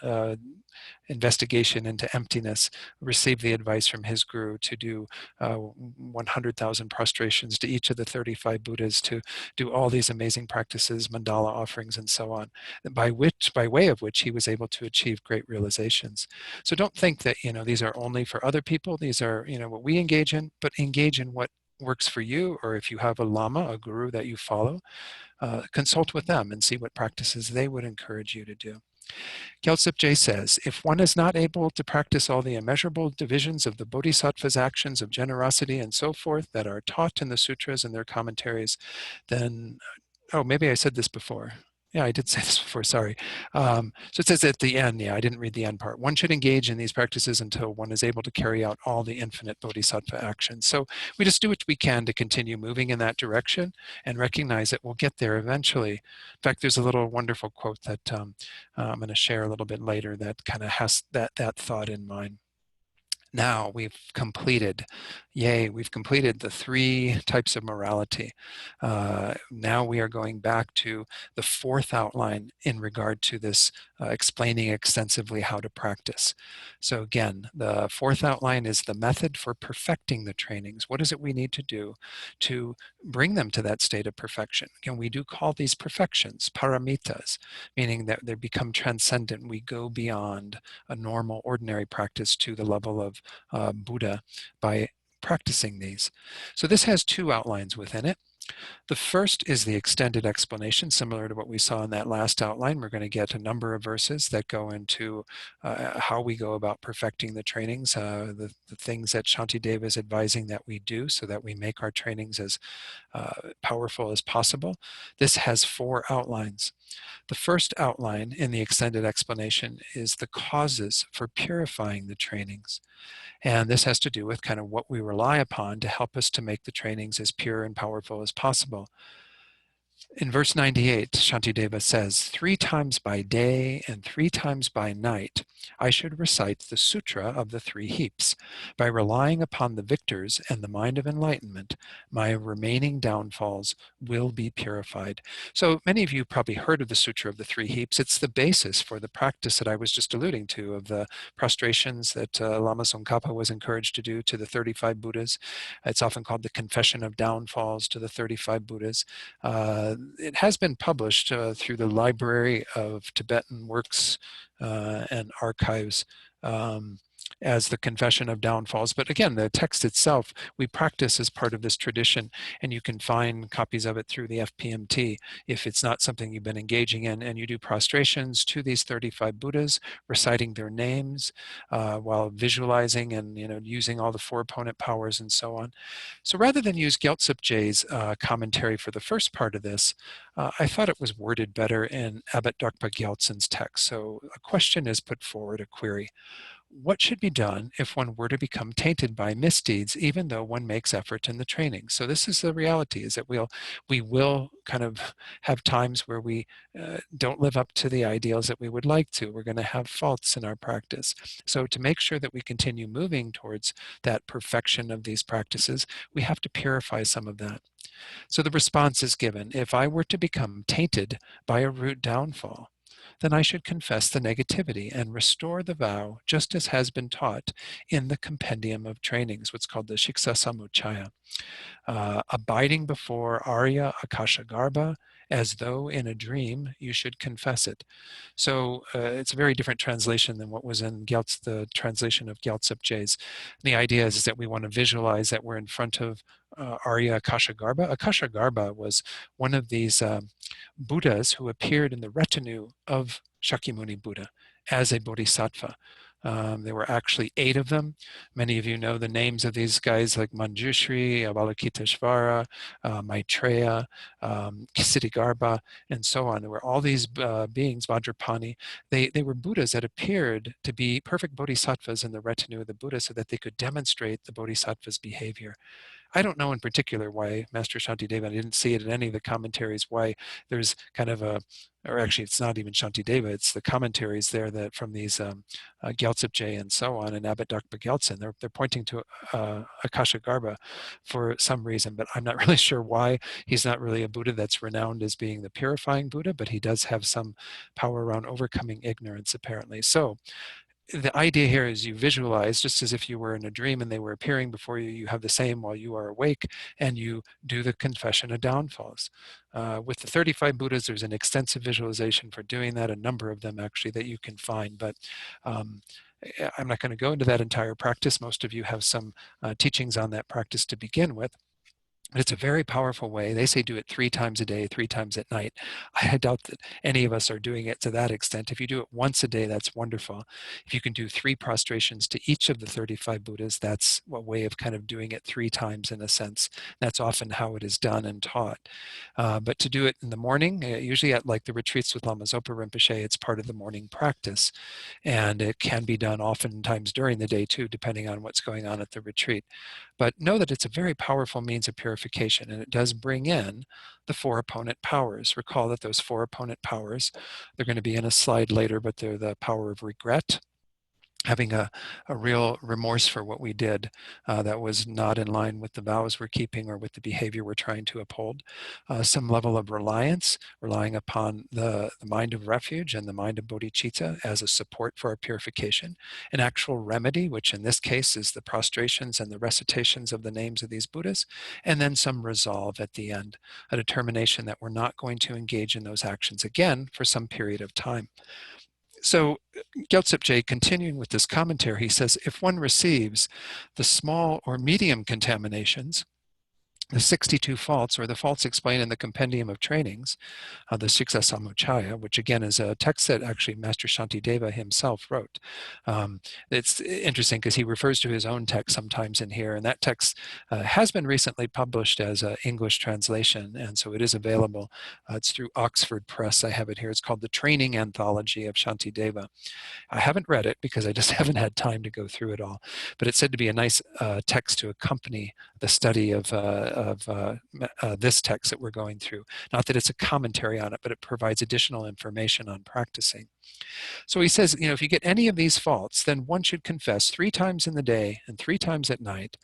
investigation into emptiness, received the advice from his guru to do 100,000 prostrations to each of the 35 Buddhas, to do all these amazing practices, mandala offerings, and so on, by way of which he was able to achieve great realizations. So don't think that these are only for other people. These are what we engage in, but engage in what works for you. Or if you have a lama, a guru that you follow, consult with them and see what practices they would encourage you to do. Gyaltsab Je says, if one is not able to practice all the immeasurable divisions of the bodhisattva's actions of generosity and so forth that are taught in the sutras and their commentaries, then, maybe I said this before. Yeah, I did say this before, sorry. So it says at the end, yeah, I didn't read the end part. One should engage in these practices until one is able to carry out all the infinite bodhisattva actions. So we just do what we can to continue moving in that direction and recognize that we'll get there eventually. In fact, there's a little wonderful quote that I'm going to share a little bit later that kind of has that thought in mind. Now we've completed, yay, we've completed the 3 types of morality. Now we are going back to the 4th outline in regard to this explaining extensively how to practice. So again, the 4th outline is the method for perfecting the trainings. What is it we need to do to bring them to that state of perfection? Again, we do call these perfections, paramitas, meaning that they become transcendent. We go beyond a normal, ordinary practice to the level of Buddha by practicing these. So this has 2 outlines within it. The first is the extended explanation, similar to what we saw in that last outline. We're going to get a number of verses that go into how we go about perfecting the trainings, the things that Shantideva is advising that we do so that we make our trainings as powerful as possible. This has 4 outlines. The first outline in the extended explanation is the causes for purifying the trainings. And this has to do with kind of what we rely upon to help us to make the trainings as pure and powerful as possible. In verse 98, Shantideva says, 3 times by day and 3 times by night, I should recite the Sutra of the 3 heaps. By relying upon the victors and the mind of enlightenment, my remaining downfalls will be purified. So many of you probably heard of the Sutra of the 3 heaps. It's the basis for the practice that I was just alluding to of the prostrations that Lama Tsongkhapa was encouraged to do to the 35 Buddhas. It's often called the Confession of Downfalls to the 35 Buddhas. It has been published through the Library of Tibetan Works and Archives as the Confession of Downfalls. But again, the text itself, we practice as part of this tradition, and you can find copies of it through the FPMT if it's not something you've been engaging in, and you do prostrations to these 35 Buddhas, reciting their names while visualizing and using all the 4 opponent powers and so on. So rather than use Gyaltsab Je's commentary for the first part of this, I thought it was worded better in Abbot Drukpa Gyaltsen's text. So a question is put forward, a query. What should be done if one were to become tainted by misdeeds, even though one makes effort in the training? So this is the reality, is that we will kind of have times where we don't live up to the ideals that we would like to. We're going to have faults in our practice. So to make sure that we continue moving towards that perfection of these practices, we have to purify some of that. So the response is given, if I were to become tainted by a root downfall, then I should confess the negativity and restore the vow just as has been taught in the compendium of trainings, what's called the Shiksa Samuccaya. Abiding before Arya Akashagarbha, as though in a dream, you should confess it. So it's a very different translation than what was in the translation of Gyaltsab Je's. The idea is that we want to visualize that we're in front of Arya Akashagarbha. Akashagarbha was one of these Buddhas who appeared in the retinue of Shakyamuni Buddha as a bodhisattva. There were actually 8 of them. Many of you know the names of these guys like Manjushri, Avalokiteshvara, Maitreya, Ksitigarbha, and so on. There were all these beings, Vajrapani. They were Buddhas that appeared to be perfect bodhisattvas in the retinue of the Buddha so that they could demonstrate the bodhisattva's behavior. I don't know in particular why Master Shantideva, I didn't see it in any of the commentaries, why there's kind of or actually it's not even Shantideva, it's the commentaries there that from these Gyaltsab Je and so on, and Abbot Drukpa Gyaltsen, they're pointing to Akashagarbha for some reason, but I'm not really sure why. He's not really a Buddha that's renowned as being the purifying Buddha, but he does have some power around overcoming ignorance apparently. So the idea here is you visualize just as if you were in a dream and they were appearing before you. You have the same while you are awake, and you do the confession of downfalls. With the 35 Buddhas, there's an extensive visualization for doing that, a number of them actually that you can find, but I'm not going to go into that entire practice. Most of you have some teachings on that practice to begin with. But it's a very powerful way. They say do it 3 times a day, 3 times at night. I doubt that any of us are doing it to that extent. If you do it once a day, that's wonderful. If you can do 3 prostrations to each of the 35 Buddhas, that's a way of kind of doing it 3 times in a sense. That's often how it is done and taught. But to do it in the morning, usually at like the retreats with Lama Zopa Rinpoche, it's part of the morning practice. And it can be done oftentimes during the day too, depending on what's going on at the retreat. But know that it's a very powerful means of purification, and it does bring in the 4 opponent powers. Recall that those 4 opponent powers, they're going to be in a slide later, but they're the power of regret, having a real remorse for what we did that was not in line with the vows we're keeping or with the behavior we're trying to uphold. Some level of reliance, relying upon the mind of refuge and the mind of bodhicitta as a support for our purification. An actual remedy, which in this case is the prostrations and the recitations of the names of these Buddhas, and then some resolve at the end, a determination that we're not going to engage in those actions again for some period of time. So Gyaltsep Je, continuing with this commentary, he says, if one receives the small or medium contaminations, the 62 faults, or the faults explained in the Compendium of Trainings, the Siksa Samuccaya, which again is a text that actually Master Shantideva himself wrote. It's interesting because he refers to his own text sometimes in here, and that text has been recently published as an English translation, and so it is available. It's through Oxford Press. I have it here. It's called The Training Anthology of Shantideva. I haven't read it because I just haven't had time to go through it all, but it's said to be a nice text to accompany the study of this text that we're going through. Not that it's a commentary on it, but it provides additional information on practicing. So he says, if you get any of these faults, then one should confess 3 times in the day and 3 times at night,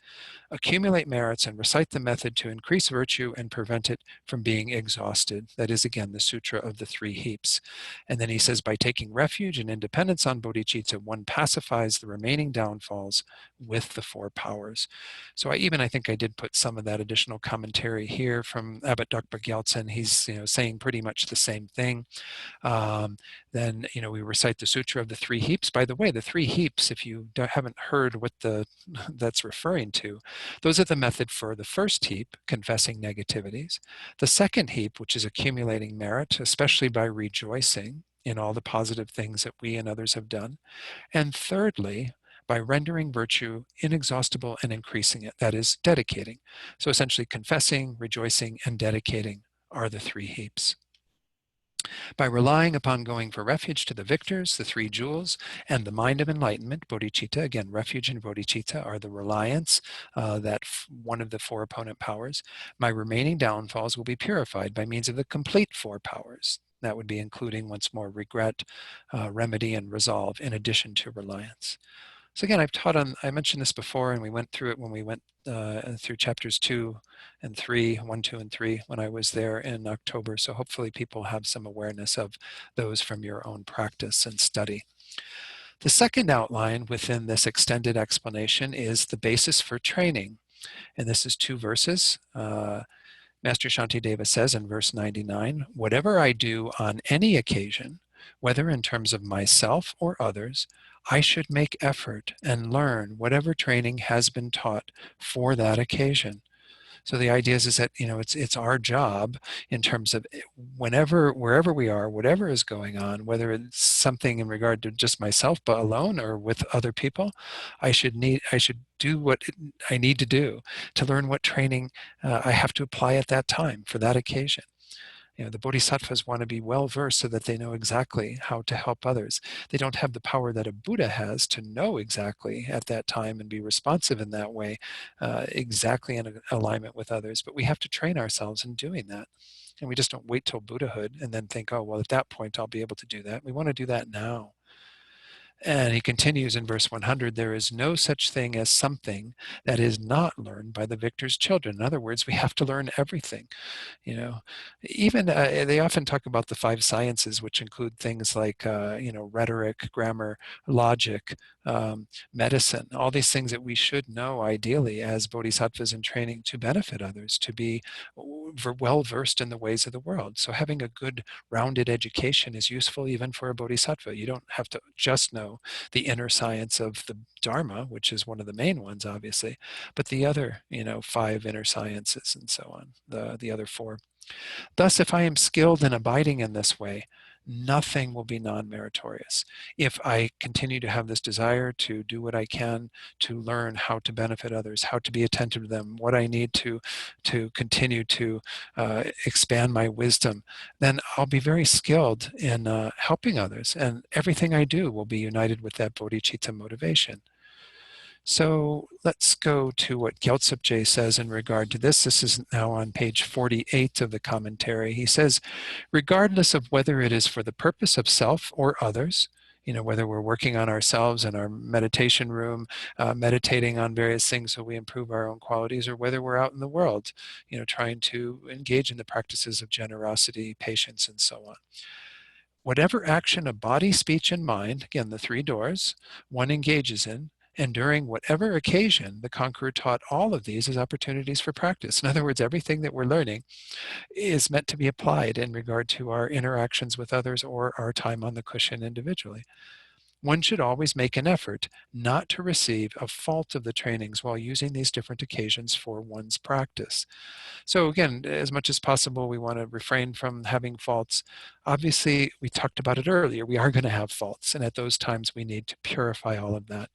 accumulate merits and recite the method to increase virtue and prevent it from being exhausted. That is, again, the Sutra of the 3 heaps. And then he says, by taking refuge and independence on bodhicitta, one pacifies the remaining downfalls with the 4 powers. So I think I did put some of that additional commentary here from Abbot Dr. Gyaltsen. He's saying pretty much the same thing. Then we recite the Sutra of the 3 heaps. By the way, the 3 heaps, if you haven't heard what that's referring to, those are the method for the first heap, confessing negativities. The second heap, which is accumulating merit, especially by rejoicing in all the positive things that we and others have done. And thirdly, by rendering virtue inexhaustible and increasing it, that is, dedicating. So essentially confessing, rejoicing, and dedicating are the 3 heaps. By relying upon going for refuge to the victors, the 3 jewels, and the mind of enlightenment, bodhicitta, again, refuge and bodhicitta are the reliance, one of the 4 opponent powers, my remaining downfalls will be purified by means of the complete 4 powers. That would be including, once more, regret, remedy, and resolve, in addition to reliance. So again, I mentioned this before, and we went through it when we went through chapters 2 and 3, 1, 2, and 3 when I was there in October. So hopefully people have some awareness of those from your own practice and study. The second outline within this extended explanation is the basis for training. And this is 2 verses. Master Shantideva says in verse 99, whatever I do on any occasion, whether in terms of myself or others, I should make effort and learn whatever training has been taught for that occasion. So the idea is that it's our job in terms of wherever we are, whatever is going on, whether it's something in regard to just myself but alone or with other people, I should do what I need to do to learn what training I have to apply at that time for that occasion. The bodhisattvas want to be well versed so that they know exactly how to help others. They don't have the power that a Buddha has to know exactly at that time and be responsive in that way, exactly in alignment with others. But we have to train ourselves in doing that. And we just don't wait till Buddhahood and then think, oh, well, at that point, I'll be able to do that. We want to do that now. And he continues in verse 100, there is no such thing as something that is not learned by the victor's children. In other words, we have to learn everything. Even they often talk about the 5 sciences, which include things like, rhetoric, grammar, logic, medicine, all these things that we should know ideally as bodhisattvas in training to benefit others, to be well versed in the ways of the world. So having a good rounded education is useful even for a bodhisattva. You don't have to just know know, the inner science of the Dharma, which is one of the main ones, obviously, but the other, 5 inner sciences and so on, the other 4. Thus, if I am skilled in abiding in this way, nothing will be non-meritorious. If I continue to have this desire to do what I can to learn how to benefit others, how to be attentive to them, what I need to continue to expand my wisdom, then I'll be very skilled in helping others, and everything I do will be united with that bodhicitta motivation. So let's go to what Gyaltsab says in regard to this. This is now on page 48 of the commentary. He says, regardless of whether it is for the purpose of self or others, whether we're working on ourselves in our meditation room, meditating on various things so we improve our own qualities, or whether we're out in the world, trying to engage in the practices of generosity, patience, and so on. Whatever action of body, speech, and mind, again, the 3 doors, one engages in, and during whatever occasion, the conqueror taught all of these as opportunities for practice. In other words, everything that we're learning is meant to be applied in regard to our interactions with others or our time on the cushion individually. One should always make an effort not to receive a fault of the trainings while using these different occasions for one's practice. So again, as much as possible, we want to refrain from having faults. Obviously, we talked about it earlier, we are going to have faults, and at those times we need to purify all of that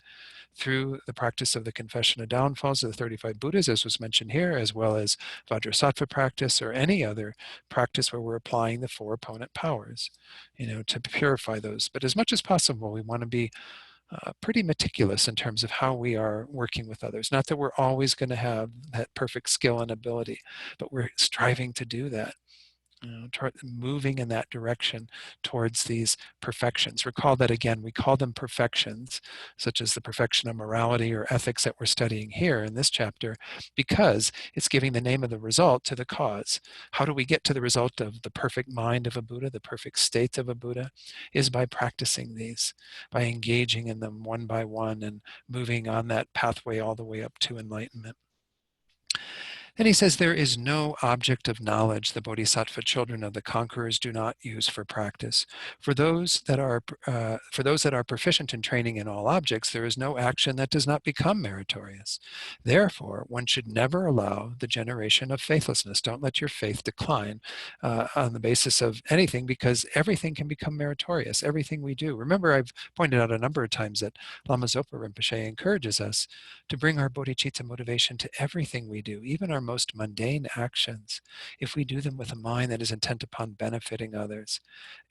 through the practice of the confession of downfalls of the 35 Buddhas, as was mentioned here, as well as Vajrasattva practice or any other practice where we're applying the 4 opponent powers, to purify those. But as much as possible, we want to be pretty meticulous in terms of how we are working with others. Not that we're always going to have that perfect skill and ability, but we're striving to do that. Moving in that direction towards these perfections. Recall that again, we call them perfections, such as the perfection of morality or ethics that we're studying here in this chapter, because it's giving the name of the result to the cause. How do we get to the result of the perfect mind of a Buddha, the perfect state of a Buddha? Is by practicing these, by engaging in them one by one and moving on that pathway all the way up to enlightenment. And he says, there is no object of knowledge the Bodhisattva children of the conquerors do not use for practice. For those that are proficient in training in all objects, there is no action that does not become meritorious. Therefore, one should never allow the generation of faithlessness. Don't let your faith decline on the basis of anything, because everything can become meritorious, everything we do. Remember, I've pointed out a number of times that Lama Zopa Rinpoche encourages us to bring our bodhicitta motivation to everything we do, even our most mundane actions. If we do them with a mind that is intent upon benefiting others,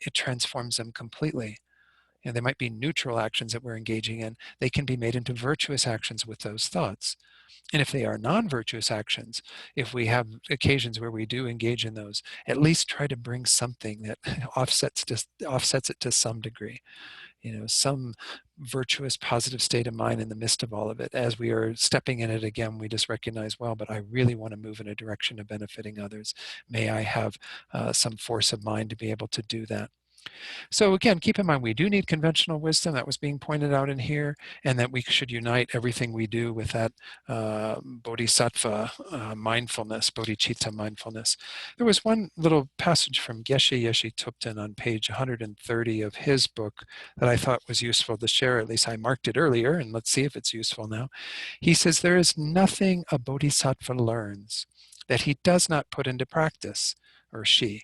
it transforms them completely. There might be neutral actions that we're engaging in. They can be made into virtuous actions with those thoughts. And if they are non-virtuous actions, if we have occasions where we do engage in those, at least try to bring something that offsets it to some degree. Some virtuous, positive state of mind in the midst of all of it. As we are stepping in it again, we just recognize, well, but I really want to move in a direction of benefiting others. May I have some force of mind to be able to do that. So again, keep in mind, we do need conventional wisdom. That was being pointed out in here, and that we should unite everything we do with that bodhisattva mindfulness, bodhicitta mindfulness. There was one little passage from Geshe Yeshe Tupten on page 130 of his book that I thought was useful to share. At least I marked it earlier, and let's see if it's useful now. He says, there is nothing a bodhisattva learns that he does not put into practice, or she.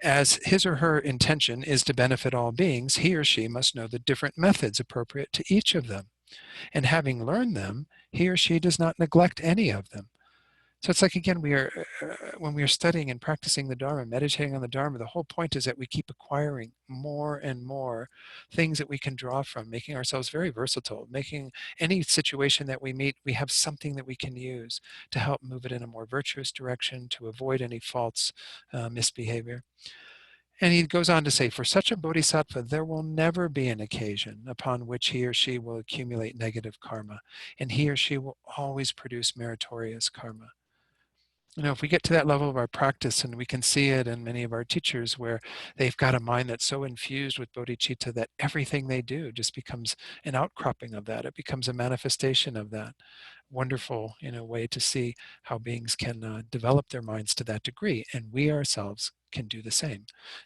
As his or her intention is to benefit all beings, he or she must know the different methods appropriate to each of them. And having learned them, he or she does not neglect any of them. So it's like, again, when we are studying and practicing the Dharma, meditating on the Dharma, the whole point is that we keep acquiring more and more things that we can draw from, making ourselves very versatile, making any situation that we meet, we have something that we can use to help move it in a more virtuous direction, to avoid any false misbehavior. And he goes on to say, for such a bodhisattva, there will never be an occasion upon which he or she will accumulate negative karma, and he or she will always produce meritorious karma. If we get to that level of our practice, and we can see it in many of our teachers where they've got a mind that's so infused with bodhicitta that everything they do just becomes an outcropping of that. It becomes a manifestation of that. Wonderful, way to see how beings can develop their minds to that degree. And we ourselves can do the same,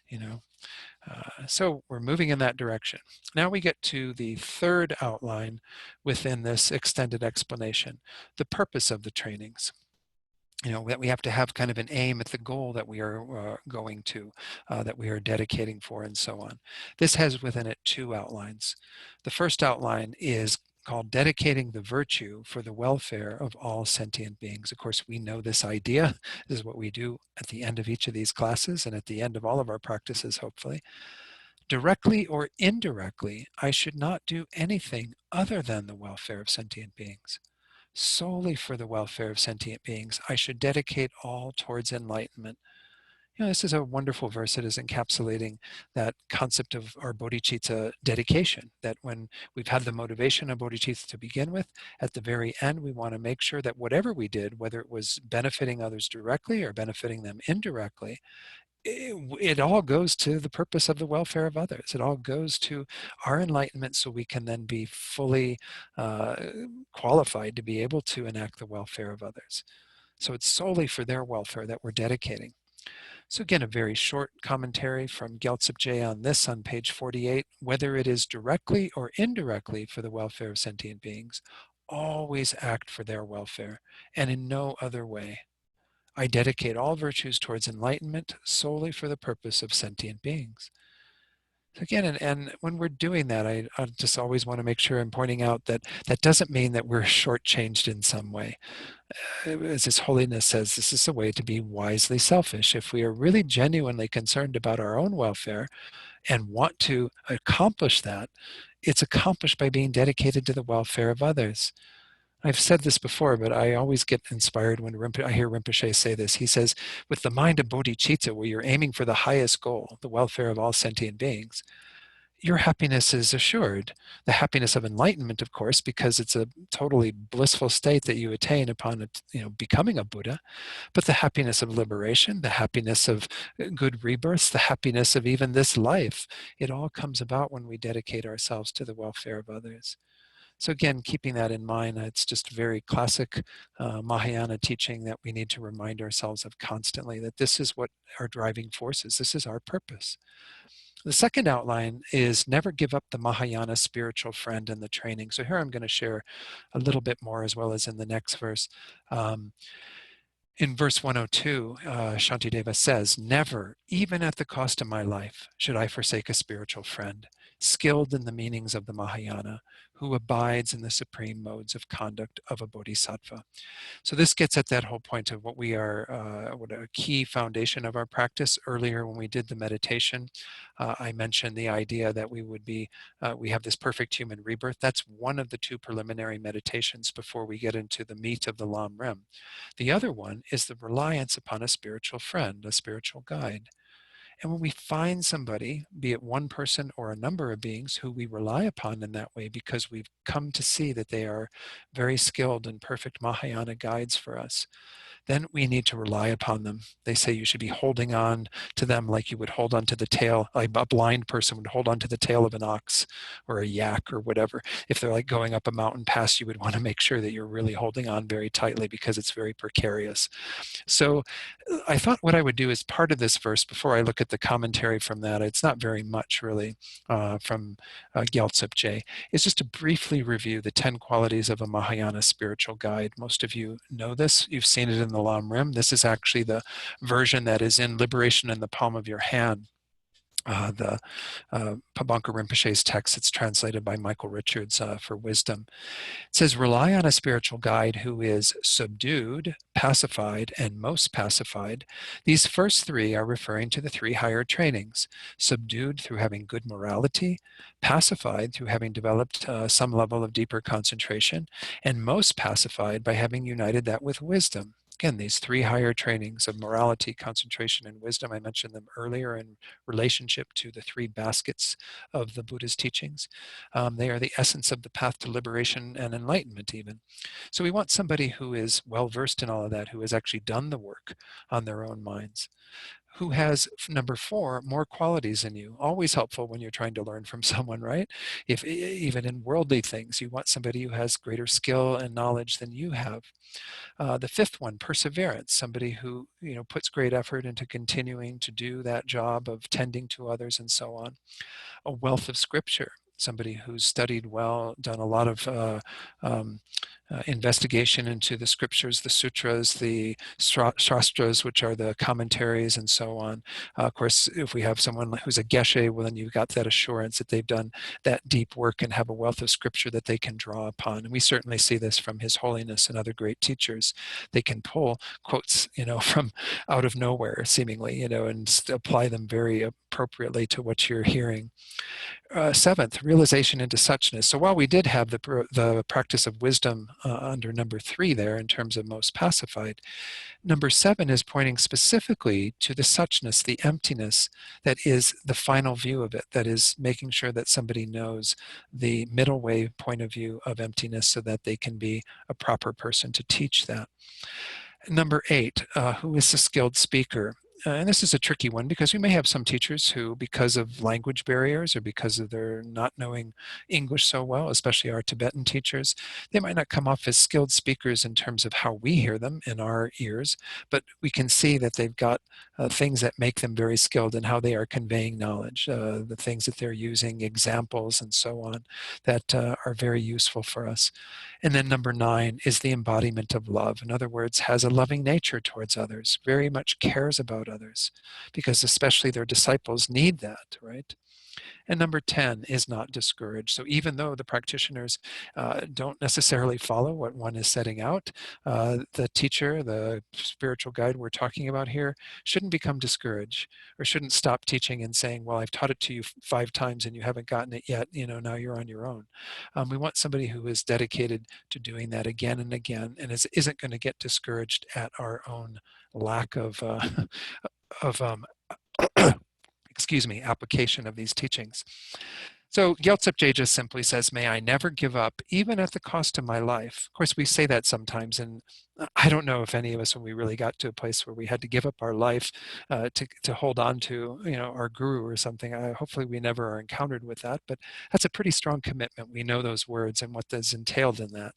you know. So we're moving in that direction. Now we get to the third outline within this extended explanation, the purpose of the trainings. You know, that we have to have kind of an aim at the goal that we are going to, that we are dedicating for, and so on. This has within it two outlines. The first outline is called dedicating the virtue for the welfare of all sentient beings. Of course, we know this idea. This is what we do at the end of each of these classes and at the end of all of our practices, hopefully. Directly or indirectly, I should not do anything other than the welfare of sentient beings. Solely for the welfare of sentient beings, I should dedicate all towards enlightenment. You know, this is a wonderful verse that is encapsulating that concept of our bodhicitta dedication, that when we've had the motivation of bodhicitta to begin with, at the very end, we want to make sure that whatever we did, whether it was benefiting others directly or benefiting them indirectly, it all goes to the purpose of the welfare of others. It all goes to our enlightenment so we can then be fully qualified to be able to enact the welfare of others. So it's solely for their welfare that we're dedicating. So again, a very short commentary from Gyaltsab on this on page 48. Whether it is directly or indirectly for the welfare of sentient beings, always act for their welfare and in no other way. I dedicate all virtues towards enlightenment solely for the purpose of sentient beings. Again, and when we're doing that, I just always want to make sure I'm pointing out that that doesn't mean that we're shortchanged in some way. As His Holiness says, this is a way to be wisely selfish. If we are really genuinely concerned about our own welfare and want to accomplish that, it's accomplished by being dedicated to the welfare of others. I've said this before, but I always get inspired when I hear Rinpoche say this. He says, with the mind of bodhicitta, where you're aiming for the highest goal, the welfare of all sentient beings, your happiness is assured. The happiness of enlightenment, of course, because it's a totally blissful state that you attain upon becoming a Buddha, but the happiness of liberation, the happiness of good rebirths, the happiness of even this life, it all comes about when we dedicate ourselves to the welfare of others. So again, keeping that in mind, it's just very classic Mahayana teaching that we need to remind ourselves of constantly, that this is what our driving force is. This is our purpose. The second outline is never give up the Mahayana spiritual friend in the training. So here I'm going to share a little bit more as well as in the next verse. In verse 102, Shantideva says, never, even at the cost of my life, should I forsake a spiritual friend, skilled in the meanings of the Mahayana, who abides in the supreme modes of conduct of a bodhisattva. So this gets at that whole point of what we are, what a key foundation of our practice. Earlier when we did the meditation, I mentioned the idea that we would be, we have this perfect human rebirth. That's one of the two preliminary meditations before we get into the meat of the Lam Rim. The other one is the reliance upon a spiritual friend, a spiritual guide. And when we find somebody, be it one person or a number of beings who we rely upon in that way because we've come to see that they are very skilled and perfect Mahayana guides for us, then we need to rely upon them. They say you should be holding on to them like you would hold on to the tail, like a blind person would hold on to the tail of an ox or a yak or whatever. If they're like going up a mountain pass, you would want to make sure that you're really holding on very tightly because it's very precarious. So I thought what I would do as part of this verse, before I look at the commentary from that, it's not very much really from Gyaltsab, is just to briefly review the 10 qualities of a Mahayana spiritual guide. Most of you know this. You've seen it in the Lam Rim. This is actually the version that is in Liberation in the Palm of Your Hand. The Pabanka Rinpoche's text. It's translated by Michael Richards for Wisdom. It says, rely on a spiritual guide who is subdued, pacified, and most pacified. These first three are referring to the three higher trainings: subdued through having good morality, pacified through having developed some level of deeper concentration, and most pacified by having united that with wisdom. Again, these three higher trainings of morality, concentration, and wisdom, I mentioned them earlier in relationship to the three baskets of the Buddha's teachings. They are the essence of the path to liberation and enlightenment even. So we want somebody who is well-versed in all of that, who has actually done the work on their own minds, who has, number 4, more qualities than you. Always helpful when you're trying to learn from someone, right? If even in worldly things, you want somebody who has greater skill and knowledge than you have. The 5th one, perseverance, somebody who puts great effort into continuing to do that job of tending to others and so on. A wealth of scripture, somebody who's studied well, done a lot of um, investigation into the scriptures, the sutras, the shastras, which are the commentaries and so on. Of course, if we have someone who's a geshe, well, then you've got that assurance that they've done that deep work and have a wealth of scripture that they can draw upon. And we certainly see this from His Holiness and other great teachers. They can pull quotes, from out of nowhere, seemingly, and apply them very appropriately to what you're hearing. 7th, realization into suchness. So while we did have the practice of wisdom under number 3 there in terms of most pacified, number 7 is pointing specifically to the suchness, the emptiness that is the final view of it, that is making sure that somebody knows the middle way point of view of emptiness so that they can be a proper person to teach that. Number 8, who is a skilled speaker? And this is a tricky one because we may have some teachers who, because of language barriers or because of their not knowing English so well, especially our Tibetan teachers, they might not come off as skilled speakers in terms of how we hear them in our ears, but we can see that they've got things that make them very skilled in how they are conveying knowledge, the things that they're using, examples and so on, that are very useful for us. And then number 9 is the embodiment of love. In other words, has a loving nature towards others, very much cares about others, because especially their disciples need that, right? And number 10 is not discouraged. So even though the practitioners don't necessarily follow what one is setting out, the teacher, the spiritual guide we're talking about here, shouldn't become discouraged or shouldn't stop teaching and saying, well, I've taught it to you 5 times and you haven't gotten it yet, now you're on your own. We want somebody who is dedicated to doing that again and again and isn't going to get discouraged at our own lack of, of application of these teachings. So Gyaltsep Je just simply says, may I never give up, even at the cost of my life. Of course, we say that sometimes, and I don't know if any of us, when we really got to a place where we had to give up our life to hold on to, our guru or something, hopefully we never are encountered with that, but that's a pretty strong commitment. We know those words and what is entailed in that.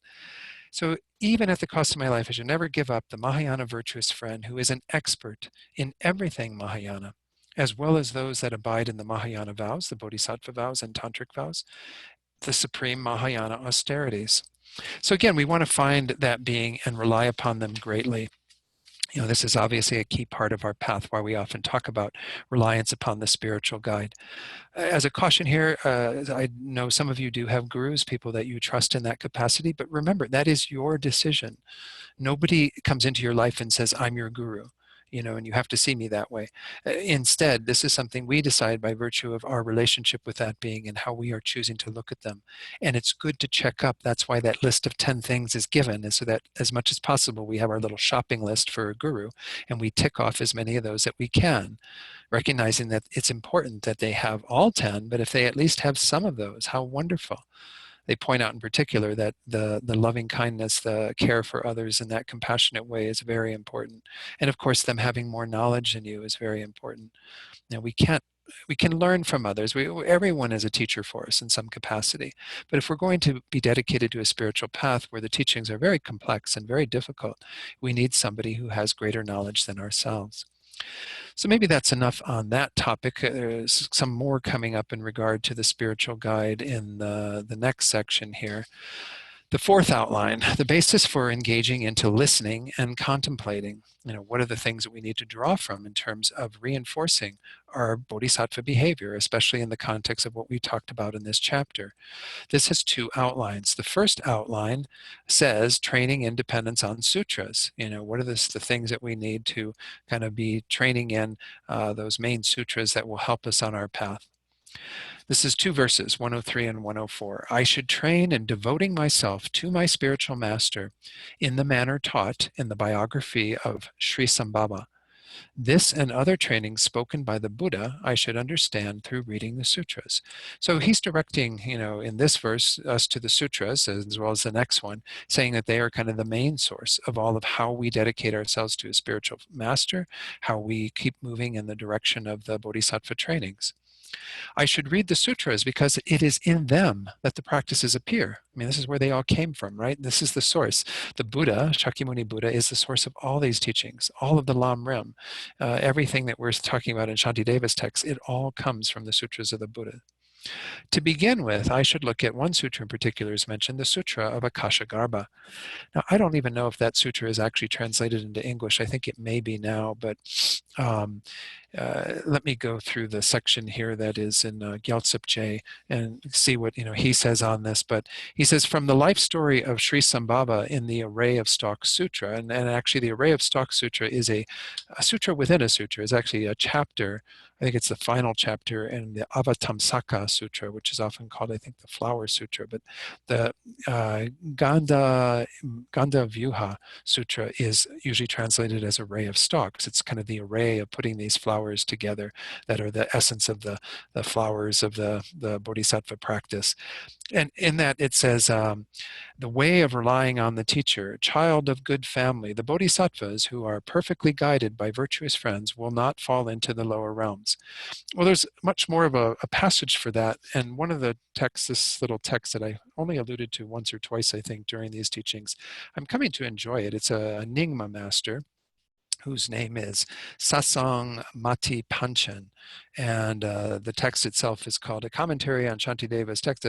So even at the cost of my life, I should never give up the Mahayana virtuous friend who is an expert in everything Mahayana, as well as those that abide in the Mahayana vows, the Bodhisattva vows and Tantric vows, the supreme Mahayana austerities. So again, we want to find that being and rely upon them greatly. This is obviously a key part of our path, why we often talk about reliance upon the spiritual guide. As a caution here, I know some of you do have gurus, people that you trust in that capacity, but remember, that is your decision. Nobody comes into your life and says, I'm your guru, and you have to see me that way. Instead, this is something we decide by virtue of our relationship with that being and how we are choosing to look at them. And it's good to check up. That's why that list of 10 things is given, is so that as much as possible, we have our little shopping list for a guru, and we tick off as many of those that we can, recognizing that it's important that they have all 10, but if they at least have some of those, how wonderful. They point out in particular that the loving kindness, the care for others in that compassionate way is very important. And of course, them having more knowledge than you is very important. Now, we can learn from others. Everyone is a teacher for us in some capacity. But if we're going to be dedicated to a spiritual path where the teachings are very complex and very difficult, we need somebody who has greater knowledge than ourselves. So maybe that's enough on that topic. There's some more coming up in regard to the spiritual guide in the next section here. The 4th outline, the basis for engaging into listening and contemplating. What are the things that we need to draw from in terms of reinforcing our bodhisattva behavior, especially in the context of what we talked about in this chapter. This has 2 outlines. The first outline says training independence on sutras. What are the things that we need to kind of be training in those main sutras that will help us on our path. This is 2 verses, 103 and 104. I should train in devoting myself to my spiritual master in the manner taught in the biography of Sri Sambhava. This and other trainings spoken by the Buddha I should understand through reading the sutras. So he's directing, in this verse, us to the sutras as well as the next one, saying that they are kind of the main source of all of how we dedicate ourselves to a spiritual master, how we keep moving in the direction of the Bodhisattva trainings. I should read the sutras because it is in them that the practices appear. I mean, this is where they all came from, right? This is the source. The Buddha, Shakyamuni Buddha, is the source of all these teachings, all of the Lam Rim, everything that we're talking about in Shantideva's text, it all comes from the sutras of the Buddha. To begin with, I should look at one sutra in particular is mentioned, the Sutra of Akashagarbha. Now, I don't even know if that sutra is actually translated into English. I think it may be now, but um, let me go through the section here that is in Gyaltsab and see what he says on this. But he says, from the life story of Sri Sambhava in the Array of Stalks Sutra, and actually the Array of Stalks Sutra is a sutra within a sutra. It's actually a chapter. I think it's the final chapter in the Avatamsaka Sutra, which is often called, I think, the Flower Sutra. But the Gandha Vyuha Sutra is usually translated as array of stalks. It's kind of the array of putting these flowers together that are the essence of the flowers of the Bodhisattva practice. And in that it says, the way of relying on the teacher, child of good family, the bodhisattvas who are perfectly guided by virtuous friends will not fall into the lower realms. Well, there's much more of a passage for that. And one of the texts, this little text that I only alluded to once or twice, I think, during these teachings, I'm coming to enjoy it. It's a Nyingma master whose name is Sasang Mati Panchen. And the text itself is called A Commentary on Shantideva's Text,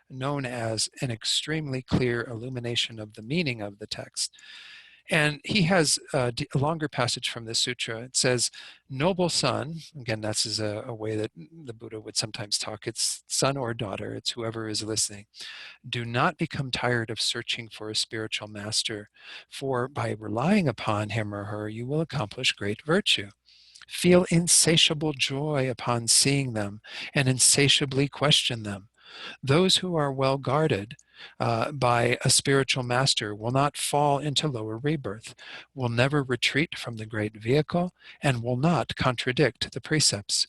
known as an extremely clear illumination of the meaning of the text. And he has a longer passage from this sutra. It says, noble son, again, that's is a way that the Buddha would sometimes talk. It's son or daughter, it's whoever is listening. Do not become tired of searching for a spiritual master, for by relying upon him or her, you will accomplish great virtue. Feel insatiable joy upon seeing them and insatiably question them. Those who are well guarded by a spiritual master will not fall into lower rebirth, will never retreat from the great vehicle, and will not contradict the precepts.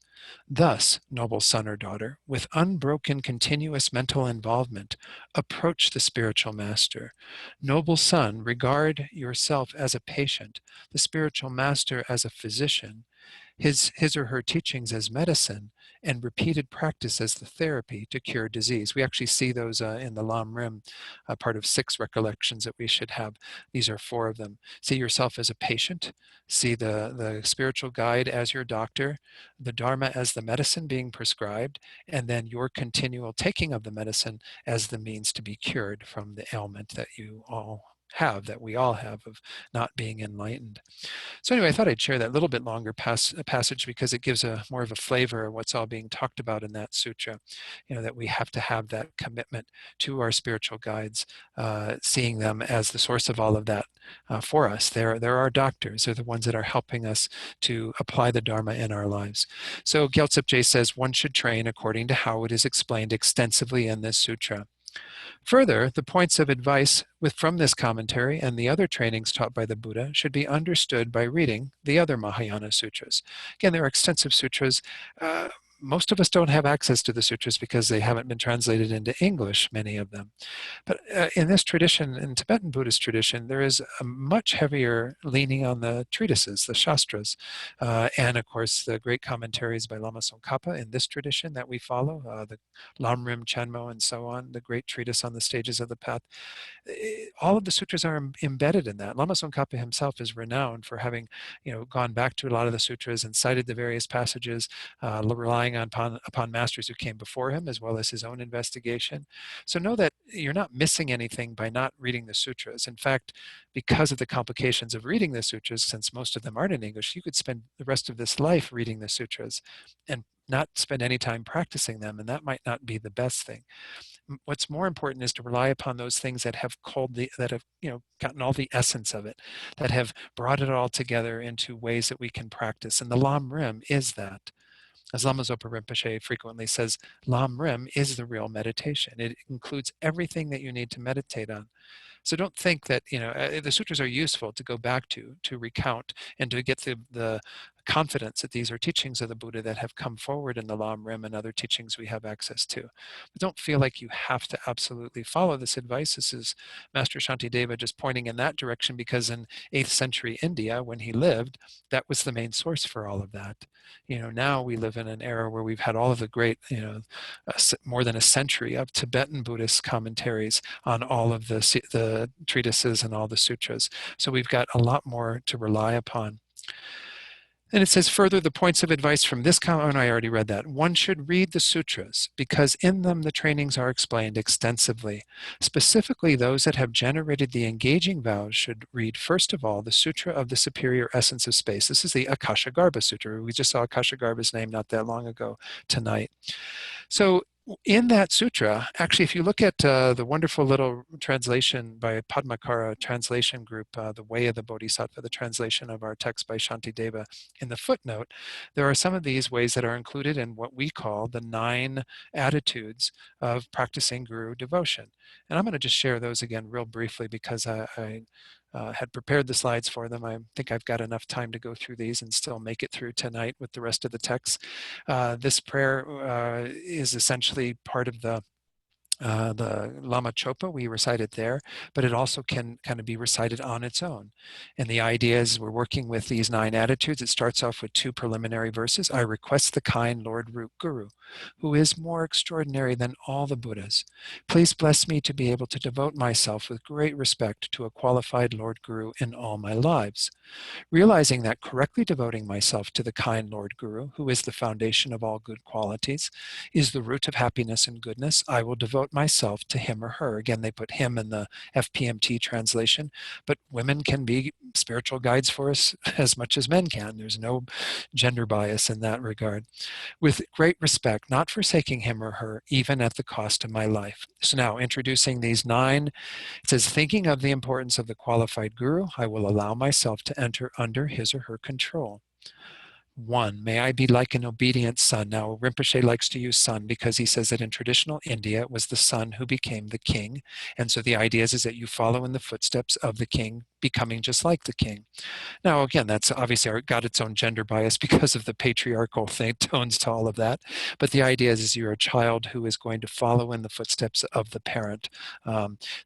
Thus, noble son or daughter, with unbroken continuous mental involvement, approach the spiritual master. Noble son, regard yourself as a patient, the spiritual master as a physician, his or her teachings as medicine, and repeated practice as the therapy to cure disease. We actually see those in the Lam Rim, part of 6 recollections that we should have. These are 4 of them. See yourself as a patient, see the spiritual guide as your doctor, the Dharma as the medicine being prescribed, and then your continual taking of the medicine as the means to be cured from the ailment that you all have, that we all have, of not being enlightened. So anyway, I thought I'd share that little bit longer passage because it gives a more of a flavor of what's all being talked about in that sutra. That we have to have that commitment to our spiritual guides, seeing them as the source of all of that for us. They're our doctors. They're the ones that are helping us to apply the Dharma in our lives. So Gyaltsab says one should train according to how it is explained extensively in this sutra. Further, the points of advice from this commentary and the other trainings taught by the Buddha should be understood by reading the other Mahayana sutras. Again, there are extensive sutras. Most of us don't have access to the sutras because they haven't been translated into English, many of them. But in this tradition, in Tibetan Buddhist tradition, there is a much heavier leaning on the treatises, the Shastras, and of course the great commentaries by Lama Tsongkhapa in this tradition that we follow, the Lamrim Chenmo and so on, the great treatise on the stages of the path. All of the sutras are embedded in that. Lama Tsongkhapa himself is renowned for having, gone back to a lot of the sutras and cited the various passages, relying upon masters who came before him, as well as his own investigation. So know that you're not missing anything by not reading the sutras. In fact, because of the complications of reading the sutras, since most of them aren't in English, you could spend the rest of this life reading the sutras and not spend any time practicing them, and that might not be the best thing. What's more important is to rely upon those things that have gotten all the essence of it, that have brought it all together into ways that we can practice. And the Lam Rim is that. As Lama Zopa Rinpoche frequently says, Lam Rim is the real meditation. It includes everything that you need to meditate on. So don't think that, the sutras are useful to go back to recount, and to get the confidence that these are teachings of the Buddha that have come forward in the Lam Rim and other teachings we have access to. But don't feel like you have to absolutely follow this advice. This is Master Shantideva just pointing in that direction, because in 8th century India, when he lived, that was the main source for all of that. Now we live in an era where we've had all of the great, more than a century of Tibetan Buddhist commentaries on all of the treatises and all the sutras. So we've got a lot more to rely upon. And it says further, the points of advice from this comment, I already read that. One should read the sutras because in them the trainings are explained extensively. Specifically, those that have generated the engaging vows should read, first of all, the Sutra of the Superior Essence of Space. This is the Akashagarbha Sutra. We just saw Akashagarbha's name not that long ago tonight. So in that sutra, actually, if you look at the wonderful little translation by Padmakara Translation Group, The Way of the Bodhisattva, the translation of our text by Shantideva, in the footnote, there are some of these ways that are included in what we call the 9 attitudes of practicing guru devotion. And I'm going to just share those again real briefly, because I had prepared the slides for them. I think I've got enough time to go through these and still make it through tonight with the rest of the text. This prayer is essentially part of the Lama Chopa, we recited there, but it also can kind of be recited on its own. And the idea is we're working with these 9 attitudes. It starts off with 2 preliminary verses. I request the kind Lord Guru, who is more extraordinary than all the Buddhas. Please bless me to be able to devote myself with great respect to a qualified Lord Guru in all my lives. Realizing that correctly devoting myself to the kind Lord Guru, who is the foundation of all good qualities, is the root of happiness and goodness, I will devote myself to him or her. Again, they put him in the FPMT translation, but women can be spiritual guides for us as much as men can. There's no gender bias in that regard. With great respect, not forsaking him or her, even at the cost of my life. So now, introducing these 9, it says, thinking of the importance of the qualified guru, I will allow myself to enter under his or her control. 1, may I be like an obedient son. Now, Rinpoche likes to use son because he says that in traditional India, it was the son who became the king. And so the idea is that you follow in the footsteps of the king, becoming just like the king. Now, again, that's obviously got its own gender bias because of the patriarchal tones to all of that. But the idea is you're a child who is going to follow in the footsteps of the parent.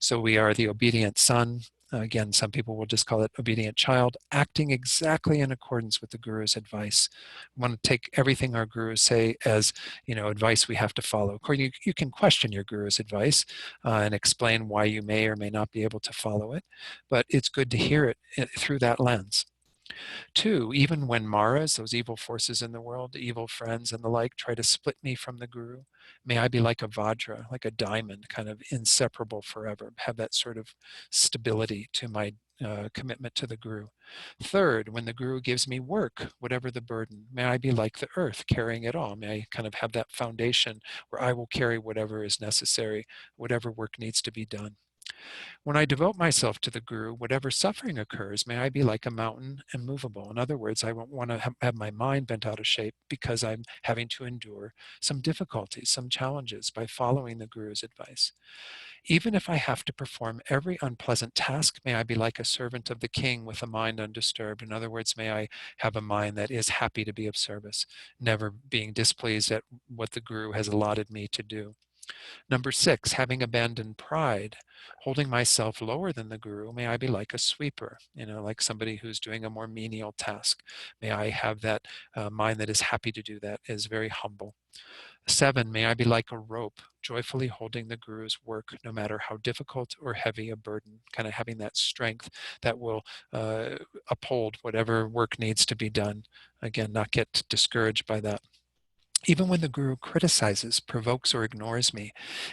So we are the obedient son. Again, some people will just call it obedient child, acting exactly in accordance with the guru's advice. We want to take everything our gurus say as, advice we have to follow. Of course, you can question your guru's advice and explain why you may or may not be able to follow it, but it's good to hear it through that lens. 2, even when Maras, those evil forces in the world, evil friends and the like, try to split me from the Guru, may I be like a Vajra, like a diamond, kind of inseparable forever, have that sort of stability to my commitment to the Guru. 3rd, when the Guru gives me work, whatever the burden, may I be like the earth, carrying it all. May I kind of have that foundation where I will carry whatever is necessary, whatever work needs to be done. When I devote myself to the Guru, whatever suffering occurs, may I be like a mountain, immovable. In other words, I won't want to have my mind bent out of shape because I'm having to endure some difficulties, some challenges by following the Guru's advice. Even if I have to perform every unpleasant task, may I be like a servant of the king with a mind undisturbed. In other words, may I have a mind that is happy to be of service, never being displeased at what the Guru has allotted me to do. Number 6, having abandoned pride, holding myself lower than the Guru, may I be like a sweeper, like somebody who's doing a more menial task. May I have that mind that is happy to do that, is very humble. 7, may I be like a rope, joyfully holding the Guru's work, no matter how difficult or heavy a burden, kind of having that strength that will uphold whatever work needs to be done. Again, not get discouraged by that. Even when the Guru criticizes, provokes, or ignores me,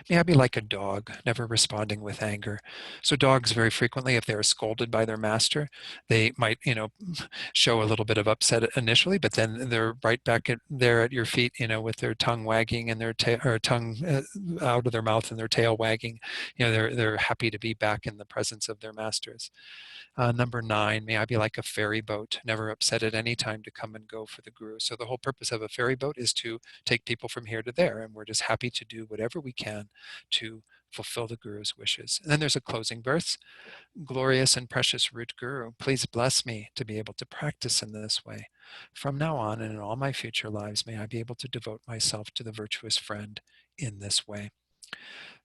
may I be like a dog, never responding with anger. So dogs very frequently, if they're scolded by their master, they might, show a little bit of upset initially, but then they're right back there at your feet, with their tongue wagging and their tongue out of their mouth and their tail wagging. They're happy to be back in the presence of their masters. Number 9, may I be like a ferry boat, never upset at any time to come and go for the Guru. So the whole purpose of a ferry boat is to take people from here to there, and we're just happy to do whatever we can to fulfill the Guru's wishes. And then there's a closing verse. Glorious and precious root Guru, please bless me to be able to practice in this way. From now on and in all my future lives, may I be able to devote myself to the virtuous friend in this way.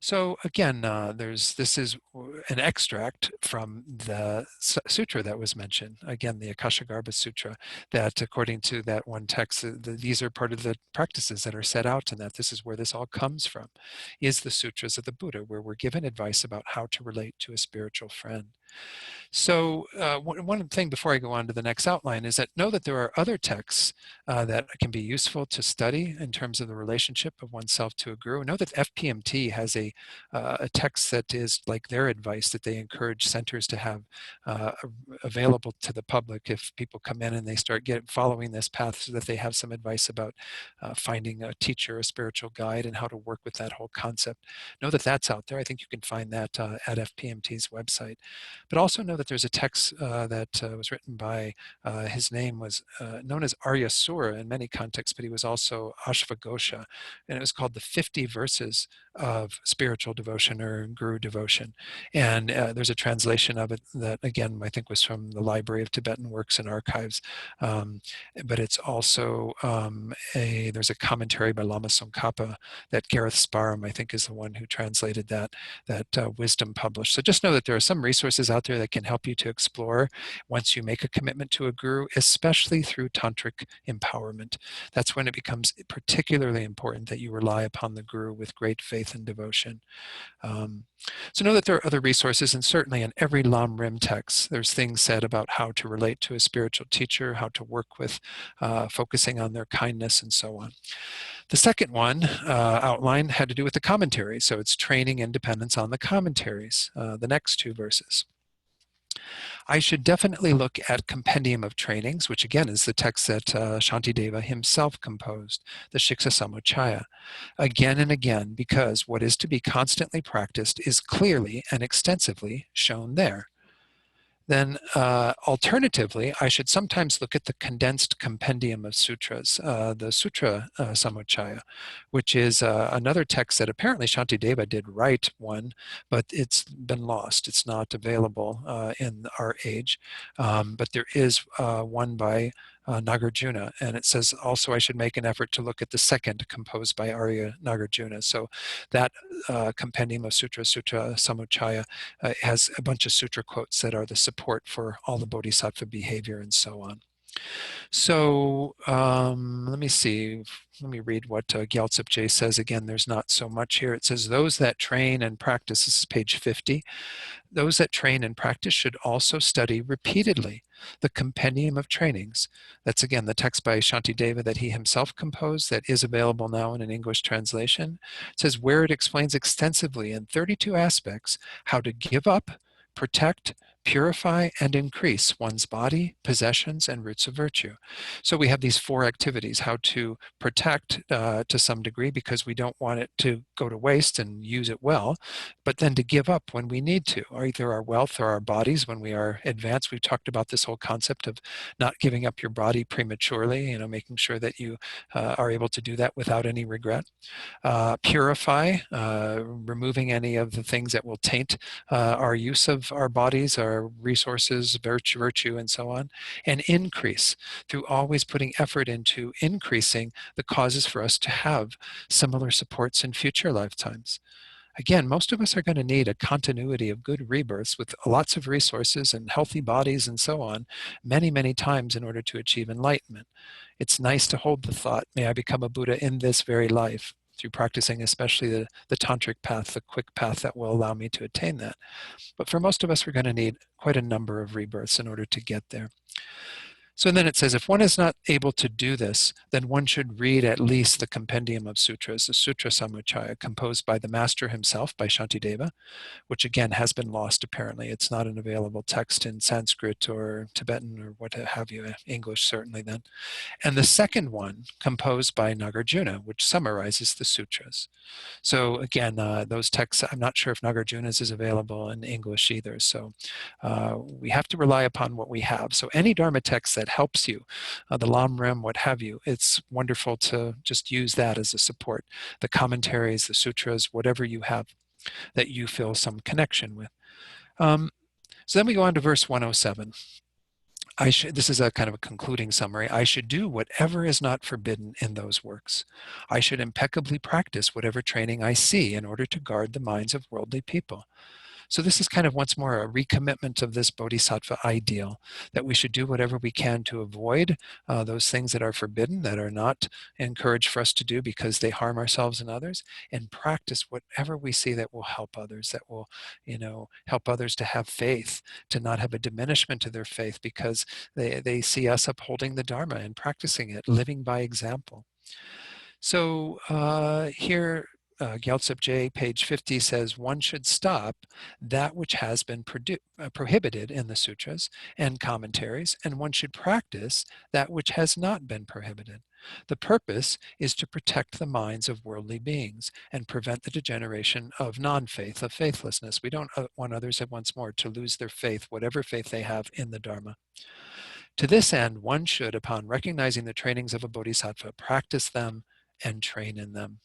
So again, this is an extract from the sutra that was mentioned. Again, the Akashagarbha Sutra, that according to that one text, these are part of the practices that are set out in that. This is where this all comes from, is the sutras of the Buddha, where we're given advice about how to relate to a spiritual friend. So one thing before I go on to the next outline is that know that there are other texts that can be useful to study in terms of the relationship of oneself to a guru. Know that FPMT has a text that is like their advice that they encourage centers to have available to the public if people come in and they start following this path, so that they have some advice about finding a teacher, a spiritual guide, and how to work with that whole concept. Know that that's out there. I think you can find that at FPMT's website. But also know that there's a text that was written by, his name was known as Arya Sura in many contexts, but he was also Ashvaghosha, and it was called the 50 Verses of Spiritual Devotion or Guru Devotion. And there's a translation of it that, again, I think was from the Library of Tibetan Works and Archives, but it's also there's a commentary by Lama Tsongkhapa that Gareth Sparham, I think, is the one who translated that Wisdom published. So just know that there are some resources out there that can help you to explore once you make a commitment to a guru, especially through tantric empowerment. That's when it becomes particularly important that you rely upon the guru with great faith and devotion. So know that there are other resources, and certainly in every Lam Rim text, there's things said about how to relate to a spiritual teacher, how to work with focusing on their kindness, and so on. The second one outline had to do with the commentaries. So it's training independence on the commentaries, the next two verses. I should definitely look at Compendium of Trainings, which again is the text that Shantideva himself composed, the Shiksa Samuccaya, again and again, because what is to be constantly practiced is clearly and extensively shown there. Then alternatively, I should sometimes look at the condensed compendium of sutras, the Sutra Samuccaya, which is another text that apparently Shantideva did write one, but it's been lost. It's not available in our age. But there is one by Nagarjuna, and it says also I should make an effort to look at the second composed by Arya Nagarjuna. So that compendium of Sutra Samuccaya has a bunch of sutra quotes that are the support for all the Bodhisattva behavior and so on. So let me see. Let me read what Gyaltsab Je says. Again, there's not so much here. It says, those that train and practice, this is page 50, those that train and practice should also study repeatedly the Compendium of Trainings. That's again the text by Shantideva that he himself composed that is available now in an English translation. It says, where it explains extensively in 32 aspects how to give up, protect, purify, and increase one's body, possessions, and roots of virtue. So we have these four activities: how to protect to some degree because we don't want it to go to waste and use it well, but then to give up when we need to, or either our wealth or our bodies when we are advanced. We've talked about this whole concept of not giving up your body prematurely, making sure that you are able to do that without any regret. Purify, removing any of the things that will taint our use of our bodies, our resources, virtue, and so on. And increase, through always putting effort into increasing the causes for us to have similar supports in future lifetimes. Again, most of us are going to need a continuity of good rebirths with lots of resources and healthy bodies and so on, many, many times in order to achieve enlightenment. It's nice to hold the thought, may I become a Buddha in this very life, through practicing especially the tantric path, the quick path that will allow me to attain that. But for most of us, we're going to need quite a number of rebirths in order to get there. So then it says, if one is not able to do this, then one should read at least the Compendium of Sutras, the Sutra Samuccaya, composed by the master himself, by Shantideva, which again has been lost apparently. It's not an available text in Sanskrit or Tibetan or what have you, English certainly then. And the second one, composed by Nagarjuna, which summarizes the sutras. So again, those texts, I'm not sure if Nagarjuna's is available in English either. So we have to rely upon what we have. So any Dharma text that helps you, the Lam Rim, what have you, it's wonderful to just use that as a support. The commentaries, the sutras, whatever you have. that you feel some connection with. So then we go on to verse 107. This is a kind of a concluding summary. I should do whatever is not forbidden in those works. I should impeccably practice whatever training I see in order to guard the minds of worldly people. So this is kind of once more a recommitment of this Bodhisattva ideal, that we should do whatever we can to avoid those things that are forbidden, that are not encouraged for us to do because they harm ourselves and others, and practice whatever we see that will help others, that will, help others to have faith, to not have a diminishment to their faith because they see us upholding the Dharma and practicing it, living by example. So here, Gyaltsab J, page 50 says, one should stop that which has been prohibited in the sutras and commentaries, and one should practice that which has not been prohibited. The purpose is to protect the minds of worldly beings and prevent the degeneration of non-faith, of faithlessness. We don't want others at once more to lose their faith, whatever faith they have in the Dharma. To this end, one should, upon recognizing the trainings of a bodhisattva, practice them and train in them.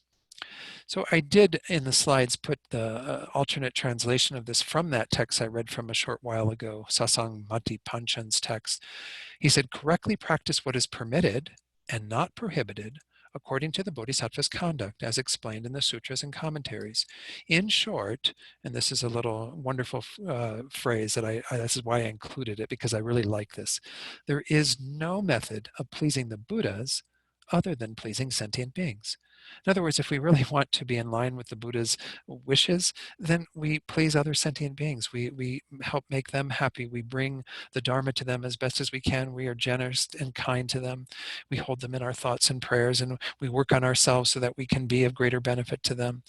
So I did in the slides put the alternate translation of this from that text I read from a short while ago, Sasang Mati Panchan's text. He said, correctly practice what is permitted and not prohibited according to the Bodhisattva's conduct as explained in the sutras and commentaries. In short, and this is a little wonderful phrase that this is why I included it, because I really like this. There is no method of pleasing the Buddhas other than pleasing sentient beings. In other words, if we really want to be in line with the Buddha's wishes, then we please other sentient beings. We help make them happy. We bring the Dharma to them as best as we can. We are generous and kind to them. We hold them in our thoughts and prayers, and we work on ourselves so that we can be of greater benefit to them.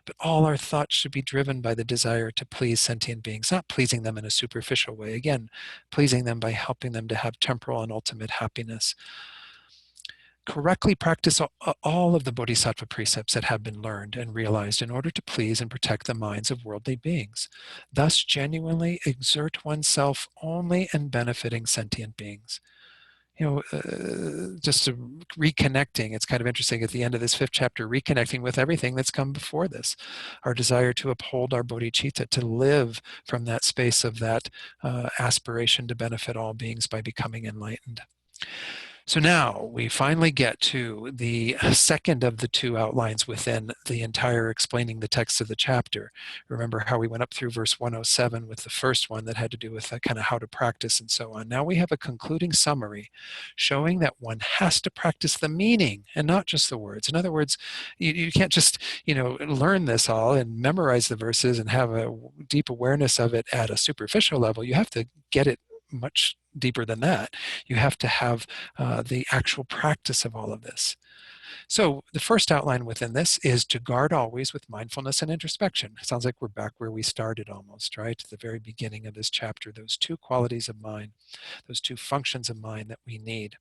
But all our thoughts should be driven by the desire to please sentient beings, not pleasing them in a superficial way. Again, pleasing them by helping them to have temporal and ultimate happiness. Correctly practice all of the Bodhisattva precepts that have been learned and realized in order to please and protect the minds of worldly beings. Thus, genuinely exert oneself only in benefiting sentient beings. Just reconnecting, it's kind of interesting at the end of this 5th chapter, reconnecting with everything that's come before this. Our desire to uphold our bodhicitta, to live from that space of that aspiration to benefit all beings by becoming enlightened. So now we finally get to the second of the 2 outlines within the entire explaining the text of the chapter. Remember how we went up through verse 107 with the first one that had to do with kind of how to practice and so on. Now we have a concluding summary showing that one has to practice the meaning and not just the words. In other words, you can't just learn this all and memorize the verses and have a deep awareness of it at a superficial level. You have to get it much deeper than that. You have to have the actual practice of all of this. So the first outline within this is to guard always with mindfulness and introspection. It sounds like we're back where we started almost, right? At the very beginning of this chapter, those 2 qualities of mind, those 2 functions of mind that we need.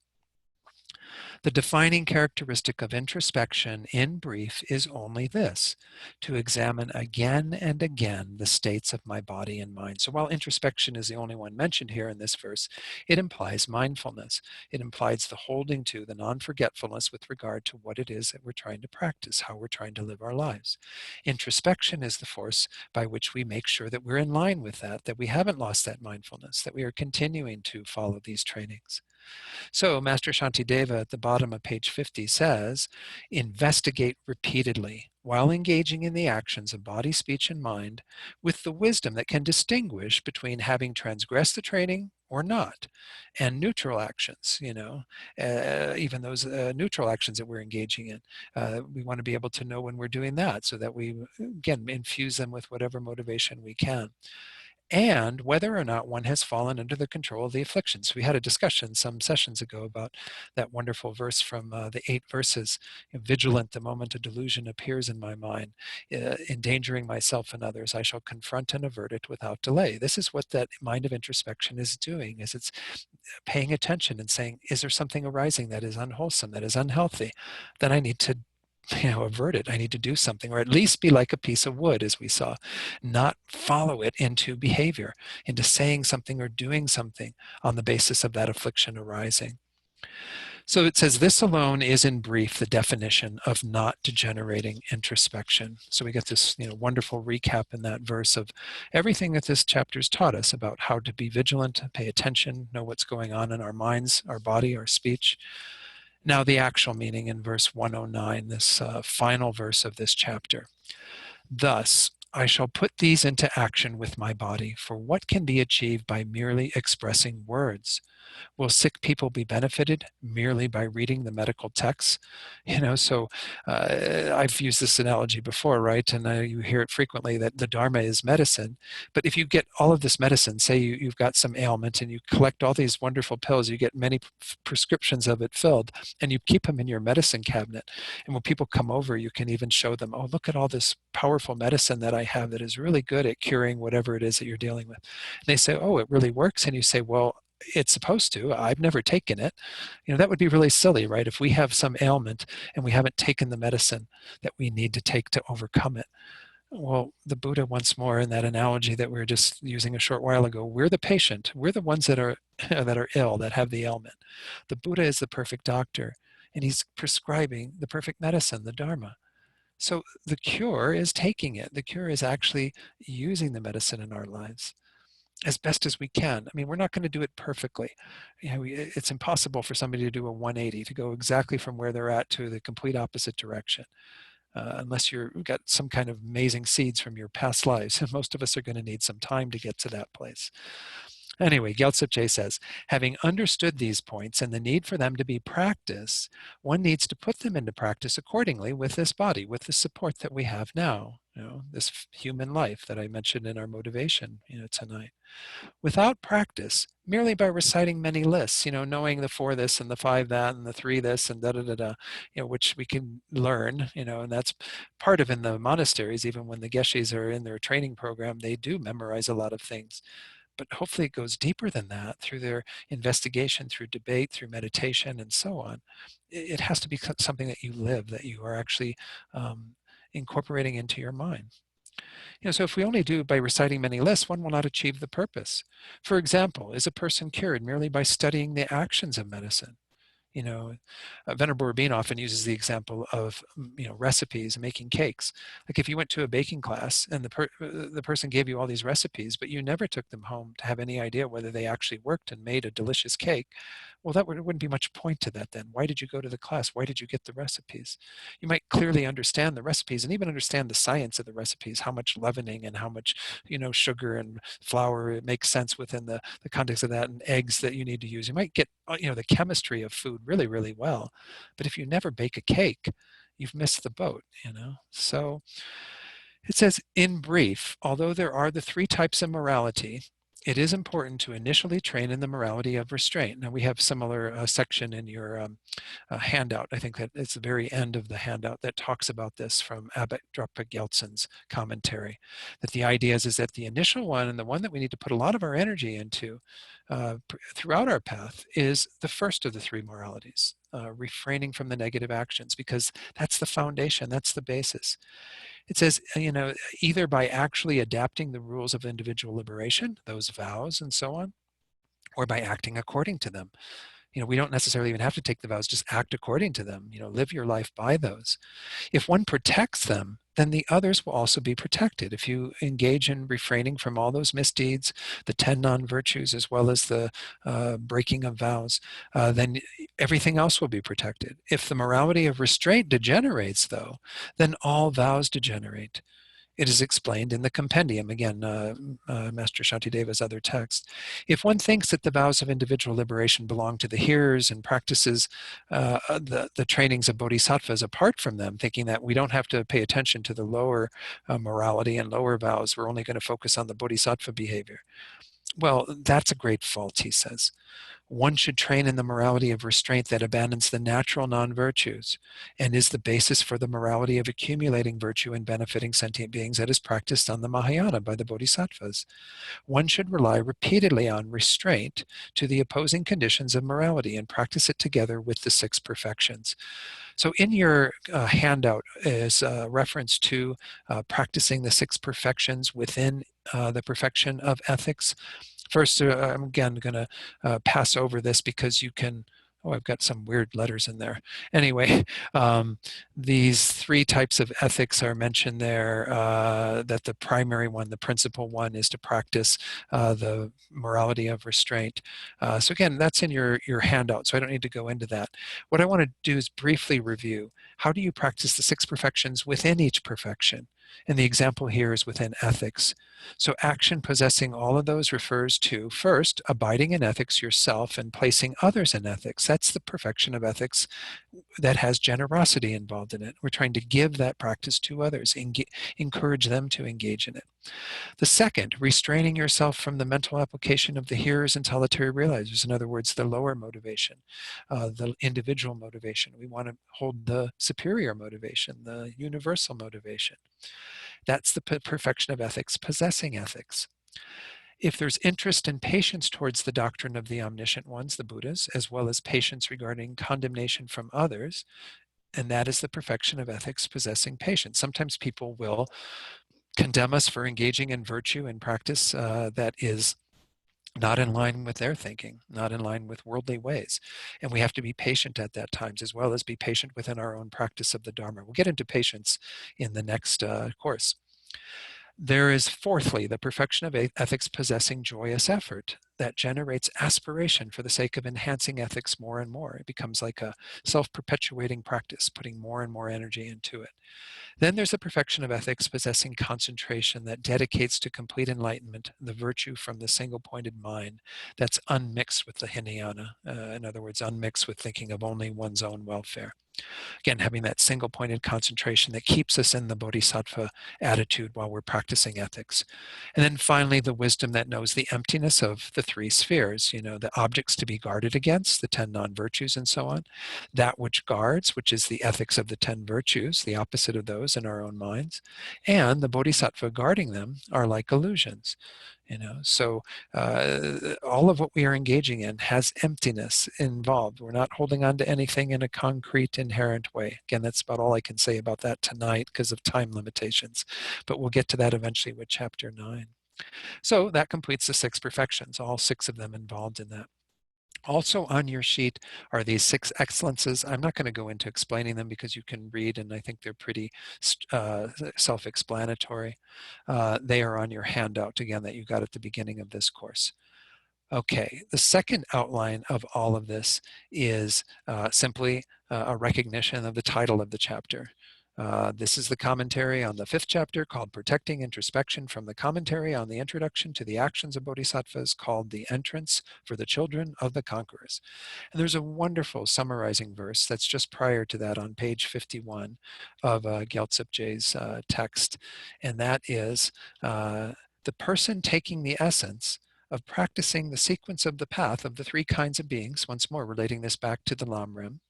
The defining characteristic of introspection, in brief, is only this: to examine again and again the states of my body and mind. So while introspection is the only one mentioned here in this verse, it implies mindfulness. It implies the holding to, the non-forgetfulness with regard to what it is that we're trying to practice, how we're trying to live our lives. Introspection is the force by which we make sure that we're in line with that we haven't lost that mindfulness, that we are continuing to follow these trainings. So Master Shantideva at the bottom of page 50 says, investigate repeatedly while engaging in the actions of body, speech, and mind with the wisdom that can distinguish between having transgressed the training or not, and neutral actions, even those neutral actions that we're engaging in. We want to be able to know when we're doing that so that we, again, infuse them with whatever motivation we can. And whether or not one has fallen under the control of the afflictions. We had a discussion some sessions ago about that wonderful verse from the 8 verses, vigilant the moment a delusion appears in my mind, endangering myself and others, I shall confront and avert it without delay. This is what that mind of introspection is doing, is it's paying attention and saying, is there something arising that is unwholesome, that is unhealthy? Then I need to avert it. I need to do something, or at least be like a piece of wood, as we saw, not follow it into behavior, into saying something or doing something on the basis of that affliction arising. So it says, this alone is in brief the definition of not degenerating introspection. So we get this wonderful recap in that verse of everything that this chapter's taught us about how to be vigilant, pay attention, know what's going on in our minds, our body, our speech. Now the actual meaning in verse 109, this final verse of this chapter. Thus, I shall put these into action with my body, for what can be achieved by merely expressing words? Will sick people be benefited merely by reading the medical texts? So I've used this analogy before, right? And you hear it frequently that the Dharma is medicine. But if you get all of this medicine, say you've got some ailment and you collect all these wonderful pills, you get many prescriptions of it filled, and you keep them in your medicine cabinet. And when people come over, you can even show them, oh, look at all this powerful medicine that I have that is really good at curing whatever it is that you're dealing with. And they say, oh, it really works. And you say, well, it's supposed to. I've never taken it. That would be really silly, right? If we have some ailment and we haven't taken the medicine that we need to take to overcome it. Well, the Buddha once more, in that analogy that we were just using a short while ago, we're the patient. We're the ones that are that are ill, that have the ailment. The Buddha is the perfect doctor, and he's prescribing the perfect medicine, the Dharma. So the cure is taking it. The cure is actually using the medicine in our lives as best as we can. I mean, we're not going to do it perfectly. It's impossible for somebody to do a 180, to go exactly from where they're at to the complete opposite direction, unless you've got some kind of amazing seeds from your past lives. And most of us are going to need some time to get to that place. Anyway, Gyaltsen Che says, having understood these points and the need for them to be practiced, one needs to put them into practice accordingly with this body, with the support that we have now, this human life that I mentioned in our motivation, tonight. Without practice, merely by reciting many lists, knowing the 4 this and the 5 that and the 3 this and da-da-da-da, which we can learn, and that's part of in the monasteries. Even when the Geshis are in their training program, they do memorize a lot of things. But hopefully it goes deeper than that through their investigation, through debate, through meditation, and so on. It has to be something that you live, that you are actually incorporating into your mind. So if we only do by reciting many lists, one will not achieve the purpose. For example, is a person cured merely by studying the actions of medicine? Venerable Rabin often uses the example of, recipes and making cakes. Like if you went to a baking class and the person gave you all these recipes, but you never took them home to have any idea whether they actually worked and made a delicious cake, well, wouldn't be much point to that then. Why did you go to the class? Why did you get the recipes? You might clearly understand the recipes and even understand the science of the recipes, how much leavening and how much, sugar and flour, it makes sense within the context of that, and eggs that you need to use. You might get, the chemistry of food really, really well. But if you never bake a cake, you've missed the boat, So it says, in brief, although there are the 3 types of morality, it is important to initially train in the morality of restraint. Now we have similar section in your handout. I think that it's the very end of the handout that talks about this from Abbot Drapa Gyaltsen's commentary. That the idea is that the initial one, and the one that we need to put a lot of our energy into throughout our path, is the first of the 3 moralities, refraining from the negative actions, because that's the foundation, that's the basis. It says, either by actually adapting the rules of individual liberation, those vows and so on, or by acting according to them. We don't necessarily even have to take the vows, just act according to them, live your life by those. If one protects them, then the others will also be protected. If you engage in refraining from all those misdeeds, the 10 non-virtues, as well as the breaking of vows, then everything else will be protected. If the morality of restraint degenerates, though, then all vows degenerate. It is explained in the compendium, again, Master Shantideva's other text. If one thinks that the vows of individual liberation belong to the hearers and practices the trainings of bodhisattvas apart from them, thinking that we don't have to pay attention to the lower morality and lower vows, we're only going to focus on the bodhisattva behavior. Well, that's a great fault, he says. One should train in the morality of restraint that abandons the natural non-virtues and is the basis for the morality of accumulating virtue and benefiting sentient beings that is practiced on the Mahayana by the bodhisattvas. One should rely repeatedly on restraint to the opposing conditions of morality and practice it together with the 6 perfections. So in your handout is a reference to practicing the 6 perfections within the perfection of ethics. First, I'm again going to pass over this because you can Oh, I've got some weird letters in there. Anyway, these three types of ethics are mentioned there, that the primary one, the principal one, is to practice the morality of restraint. So again, that's in your handout, so I don't need to go into that. What I want to do is briefly review. How do you practice the six perfections within each perfection? And the example here is within ethics. So action possessing all of those refers to, first, abiding in ethics yourself and placing others in ethics. That's the perfection of ethics that has generosity involved in it. We're trying to give that practice to others, encourage them to engage in it. The second, restraining yourself from the mental application of the hearers and solitary realizers. In other words, the lower motivation, the individual motivation. We want to hold the superior motivation, the universal motivation. That's the perfection of ethics, possessing ethics. If there's interest and patience towards the doctrine of the omniscient ones, the Buddhas, as well as patience regarding condemnation from others, and that is the perfection of ethics, possessing patience. Sometimes people will condemn us for engaging in virtue and practice that is not in line with their thinking, not in line with worldly ways. And we have to be patient at that times, as well as be patient within our own practice of the Dharma. We'll get into patience in the next course. There is, fourthly, the perfection of ethics possessing joyous effort that generates aspiration for the sake of enhancing ethics more and more. It becomes like a self-perpetuating practice, putting more and more energy into it. Then there's the perfection of ethics possessing concentration that dedicates to complete enlightenment, the virtue from the single-pointed mind that's unmixed with the Hinayana. In other words, unmixed with thinking of only one's own welfare. Again, having that single-pointed concentration that keeps us in the Bodhisattva attitude while we're practicing ethics. And then finally, the wisdom that knows the emptiness of the three spheres, the objects to be guarded against, the 10 non-virtues and so on. That which guards, which is the ethics of the 10 virtues, the opposite of those in our own minds. And the Bodhisattva guarding them are like illusions. So all of what we are engaging in has emptiness involved. We're not holding on to anything in a concrete, inherent way. Again, that's about all I can say about that tonight because of time limitations. But we'll get to that eventually with chapter 9. So that completes the 6 perfections, all 6 of them involved in that. Also on your sheet are these 6 excellences. I'm not going to go into explaining them because you can read, and I think they're pretty self-explanatory. They are on your handout, again, that you got at the beginning of this course. Okay, the second outline of all of this is simply a recognition of the title of the chapter. This is the commentary on the 5th chapter called Protecting Introspection from the commentary on the introduction to the actions of bodhisattvas called The Entrance for the Children of the Conquerors. And there's a wonderful summarizing verse that's just prior to that on page 51 of Gyaltsep Je's text. And that is, the person taking the essence of practicing the sequence of the path of the 3 kinds of beings, once more relating this back to the Lamrim,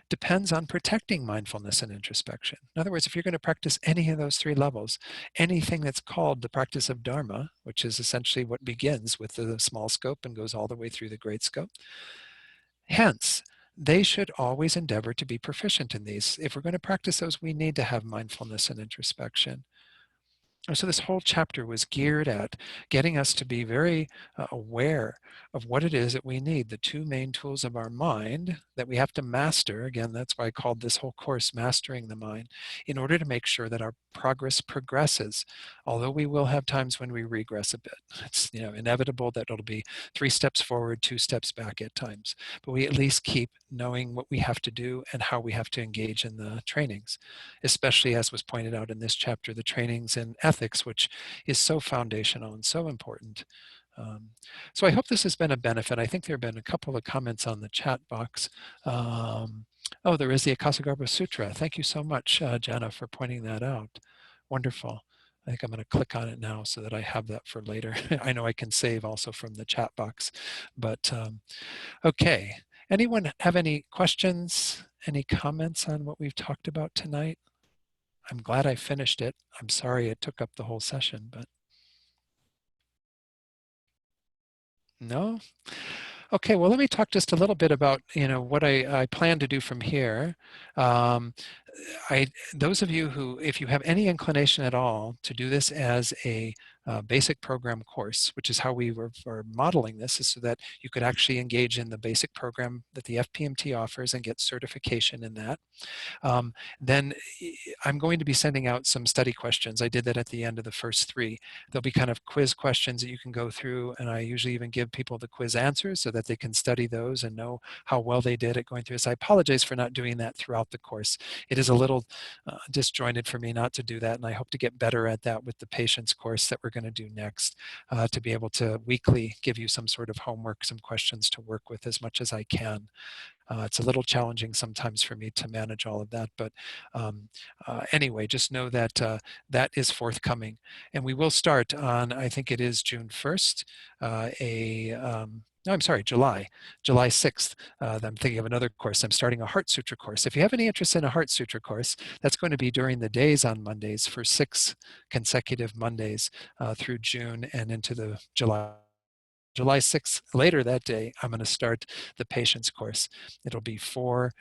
depends on protecting mindfulness and introspection. In other words, if you're going to practice any of those 3 levels, anything that's called the practice of Dharma, which is essentially what begins with the small scope and goes all the way through the great scope, hence, they should always endeavor to be proficient in these. If we're going to practice those, we need to have mindfulness and introspection. So this whole chapter was geared at getting us to be very aware of what it is that we need, the 2 main tools of our mind that we have to master. Again, that's why I called this whole course Mastering the Mind, in order to make sure that our progress progresses, although we will have times when we regress a bit. It's inevitable that it'll be 3 steps forward, 2 steps back at times, but we at least keep knowing what we have to do and how we have to engage in the trainings, especially as was pointed out in this chapter, the trainings in ethics, which is so foundational and so important. So I hope this has been a benefit. I think there have been a couple of comments on the chat box. Oh, there is the Akasagarbha Sutra. Thank you so much, Jenna, for pointing that out. Wonderful. I think I'm going to click on it now so that I have that for later. I know I can save also from the chat box, but okay. Anyone have any questions, any comments on what we've talked about tonight? I'm glad I finished it. I'm sorry it took up the whole session, but no? Okay, well, let me talk just a little bit about, what I plan to do from here. those of you who, if you have any inclination at all to do this as a basic program course, which is how we were modeling this, is so that you could actually engage in the basic program that the FPMT offers and get certification in that. Then I'm going to be sending out some study questions. I did that at the end of the first 3. There'll be kind of quiz questions that you can go through, and I usually even give people the quiz answers so that they can study those and know how well they did at going through this. I apologize for not doing that throughout the course. It is a little disjointed for me not to do that, and I hope to get better at that with the patience course that we're going to do next, to be able to weekly give you some sort of homework, some questions to work with as much as I can. It's a little challenging sometimes for me to manage all of that, but anyway, just know that that is forthcoming. And we will start on, I think it is June 1st, no, I'm sorry, July 6th. I'm thinking of another course. I'm starting a Heart Sutra course. If you have any interest in a Heart Sutra course, that's going to be during the days on Mondays for 6 consecutive Mondays through June and into the July 6th, later that day, I'm going to start the patience course. It'll be the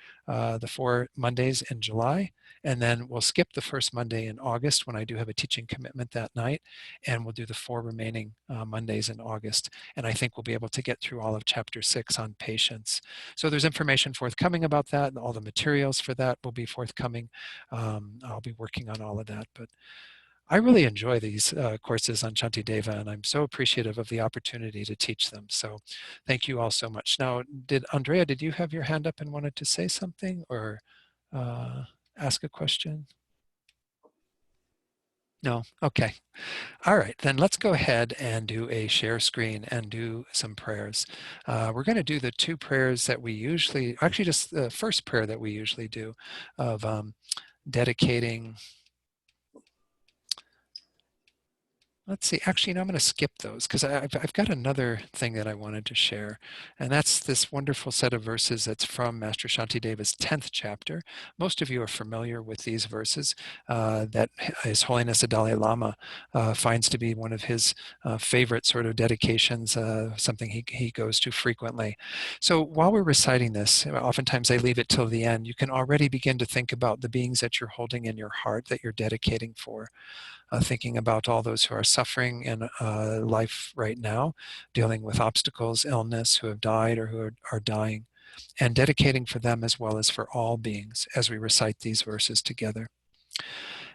4 Mondays in July, and then we'll skip the first Monday in August when I do have a teaching commitment that night, and we'll do the 4 remaining Mondays in August. And I think we'll be able to get through all of Chapter 6 on patience. So there's information forthcoming about that, and all the materials for that will be forthcoming. I'll be working on all of that, but I really enjoy these courses on Shantideva, and I'm so appreciative of the opportunity to teach them. So thank you all so much. Now, Andrea, did you have your hand up and wanted to say something or ask a question? No? Okay. All right, then let's go ahead and do a share screen and do some prayers. We're going to do the 2 prayers that we usually, actually just the first prayer that we usually do of dedicating. Let's see, actually, no, I'm going to skip those because I've got another thing that I wanted to share. And that's this wonderful set of verses that's from Master Shantideva's 10th chapter. Most of you are familiar with these verses that His Holiness the Dalai Lama finds to be one of his favorite sort of dedications, something he goes to frequently. So while we're reciting this, oftentimes I leave it till the end. You can already begin to think about the beings that you're holding in your heart that you're dedicating for. Thinking about all those who are suffering in life right now, dealing with obstacles, illness, who have died or who are dying, and dedicating for them as well as for all beings as we recite these verses together.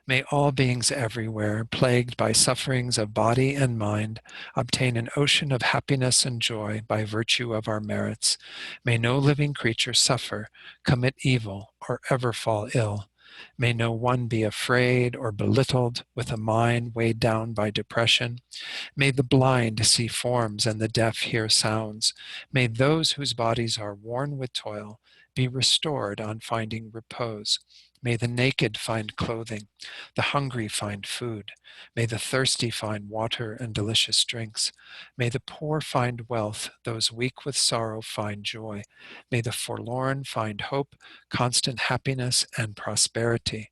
May all beings everywhere, plagued by sufferings of body and mind, obtain an ocean of happiness and joy by virtue of our merits. May no living creature suffer, commit evil, or ever fall ill. May no one be afraid or belittled with a mind weighed down by depression. May the blind see forms and the deaf hear sounds. May those whose bodies are worn with toil be restored on finding repose. May the naked find clothing, the hungry find food. May the thirsty find water and delicious drinks. May the poor find wealth, those weak with sorrow find joy. May the forlorn find hope, constant happiness, and prosperity.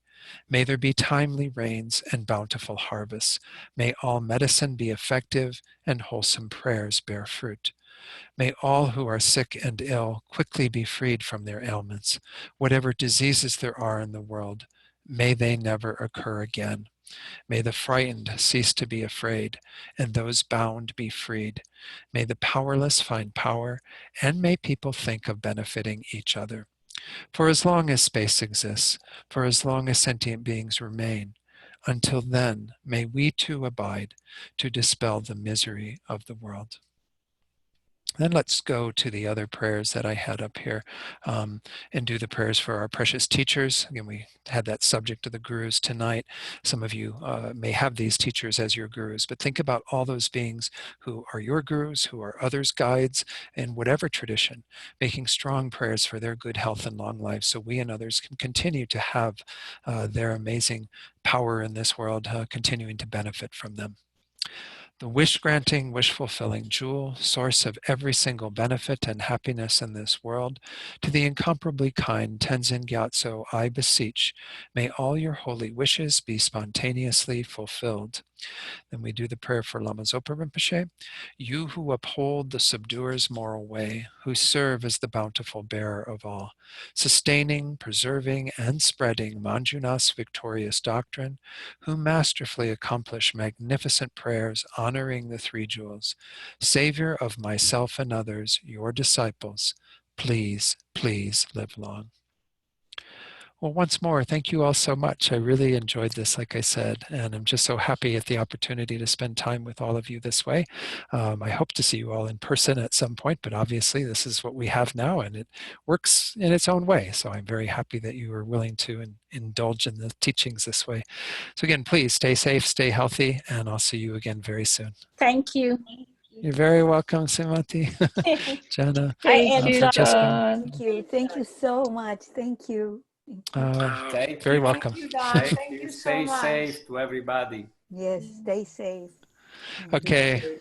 May there be timely rains and bountiful harvests. May all medicine be effective and wholesome prayers bear fruit. May all who are sick and ill quickly be freed from their ailments. Whatever diseases there are in the world, may they never occur again. May the frightened cease to be afraid, and those bound be freed. May the powerless find power, and may people think of benefiting each other. For as long as space exists, for as long as sentient beings remain, until then, may we too abide to dispel the misery of the world. Then let's go to the other prayers that I had up here and do the prayers for our precious teachers. Again, we had that subject of the gurus tonight. Some of you may have these teachers as your gurus, but think about all those beings who are your gurus, who are others' guides in whatever tradition, making strong prayers for their good health and long lives so we and others can continue to have their amazing power in this world, continuing to benefit from them. the wish-granting, wish-fulfilling jewel, source of every single benefit and happiness in this world, to the incomparably kind Tenzin Gyatso, I beseech, may all your holy wishes be spontaneously fulfilled. Then we do the prayer for Lama Zopa Rinpoche. You who uphold the subduer's moral way, who serve as the bountiful bearer of all, sustaining, preserving, and spreading Manjunath's victorious doctrine, who masterfully accomplish magnificent prayers honoring the three jewels, Savior of myself and others, your disciples, please, please live long. Well, once more, thank you all so much. I really enjoyed this, like I said, and I'm just so happy at the opportunity to spend time with all of you this way. I hope to see you all in person at some point, but obviously this is what we have now, and it works in its own way. So I'm very happy that you are willing to indulge in the teachings this way. So again, please stay safe, stay healthy, and I'll see you again very soon. Thank you. You're very welcome, Simati, Jana, Thank you, Francesca. Thank you. Thank you so much. Thank you. Very welcome. Thank you, Don. Thank you so much. Stay safe to everybody. Yes, stay safe. Okay.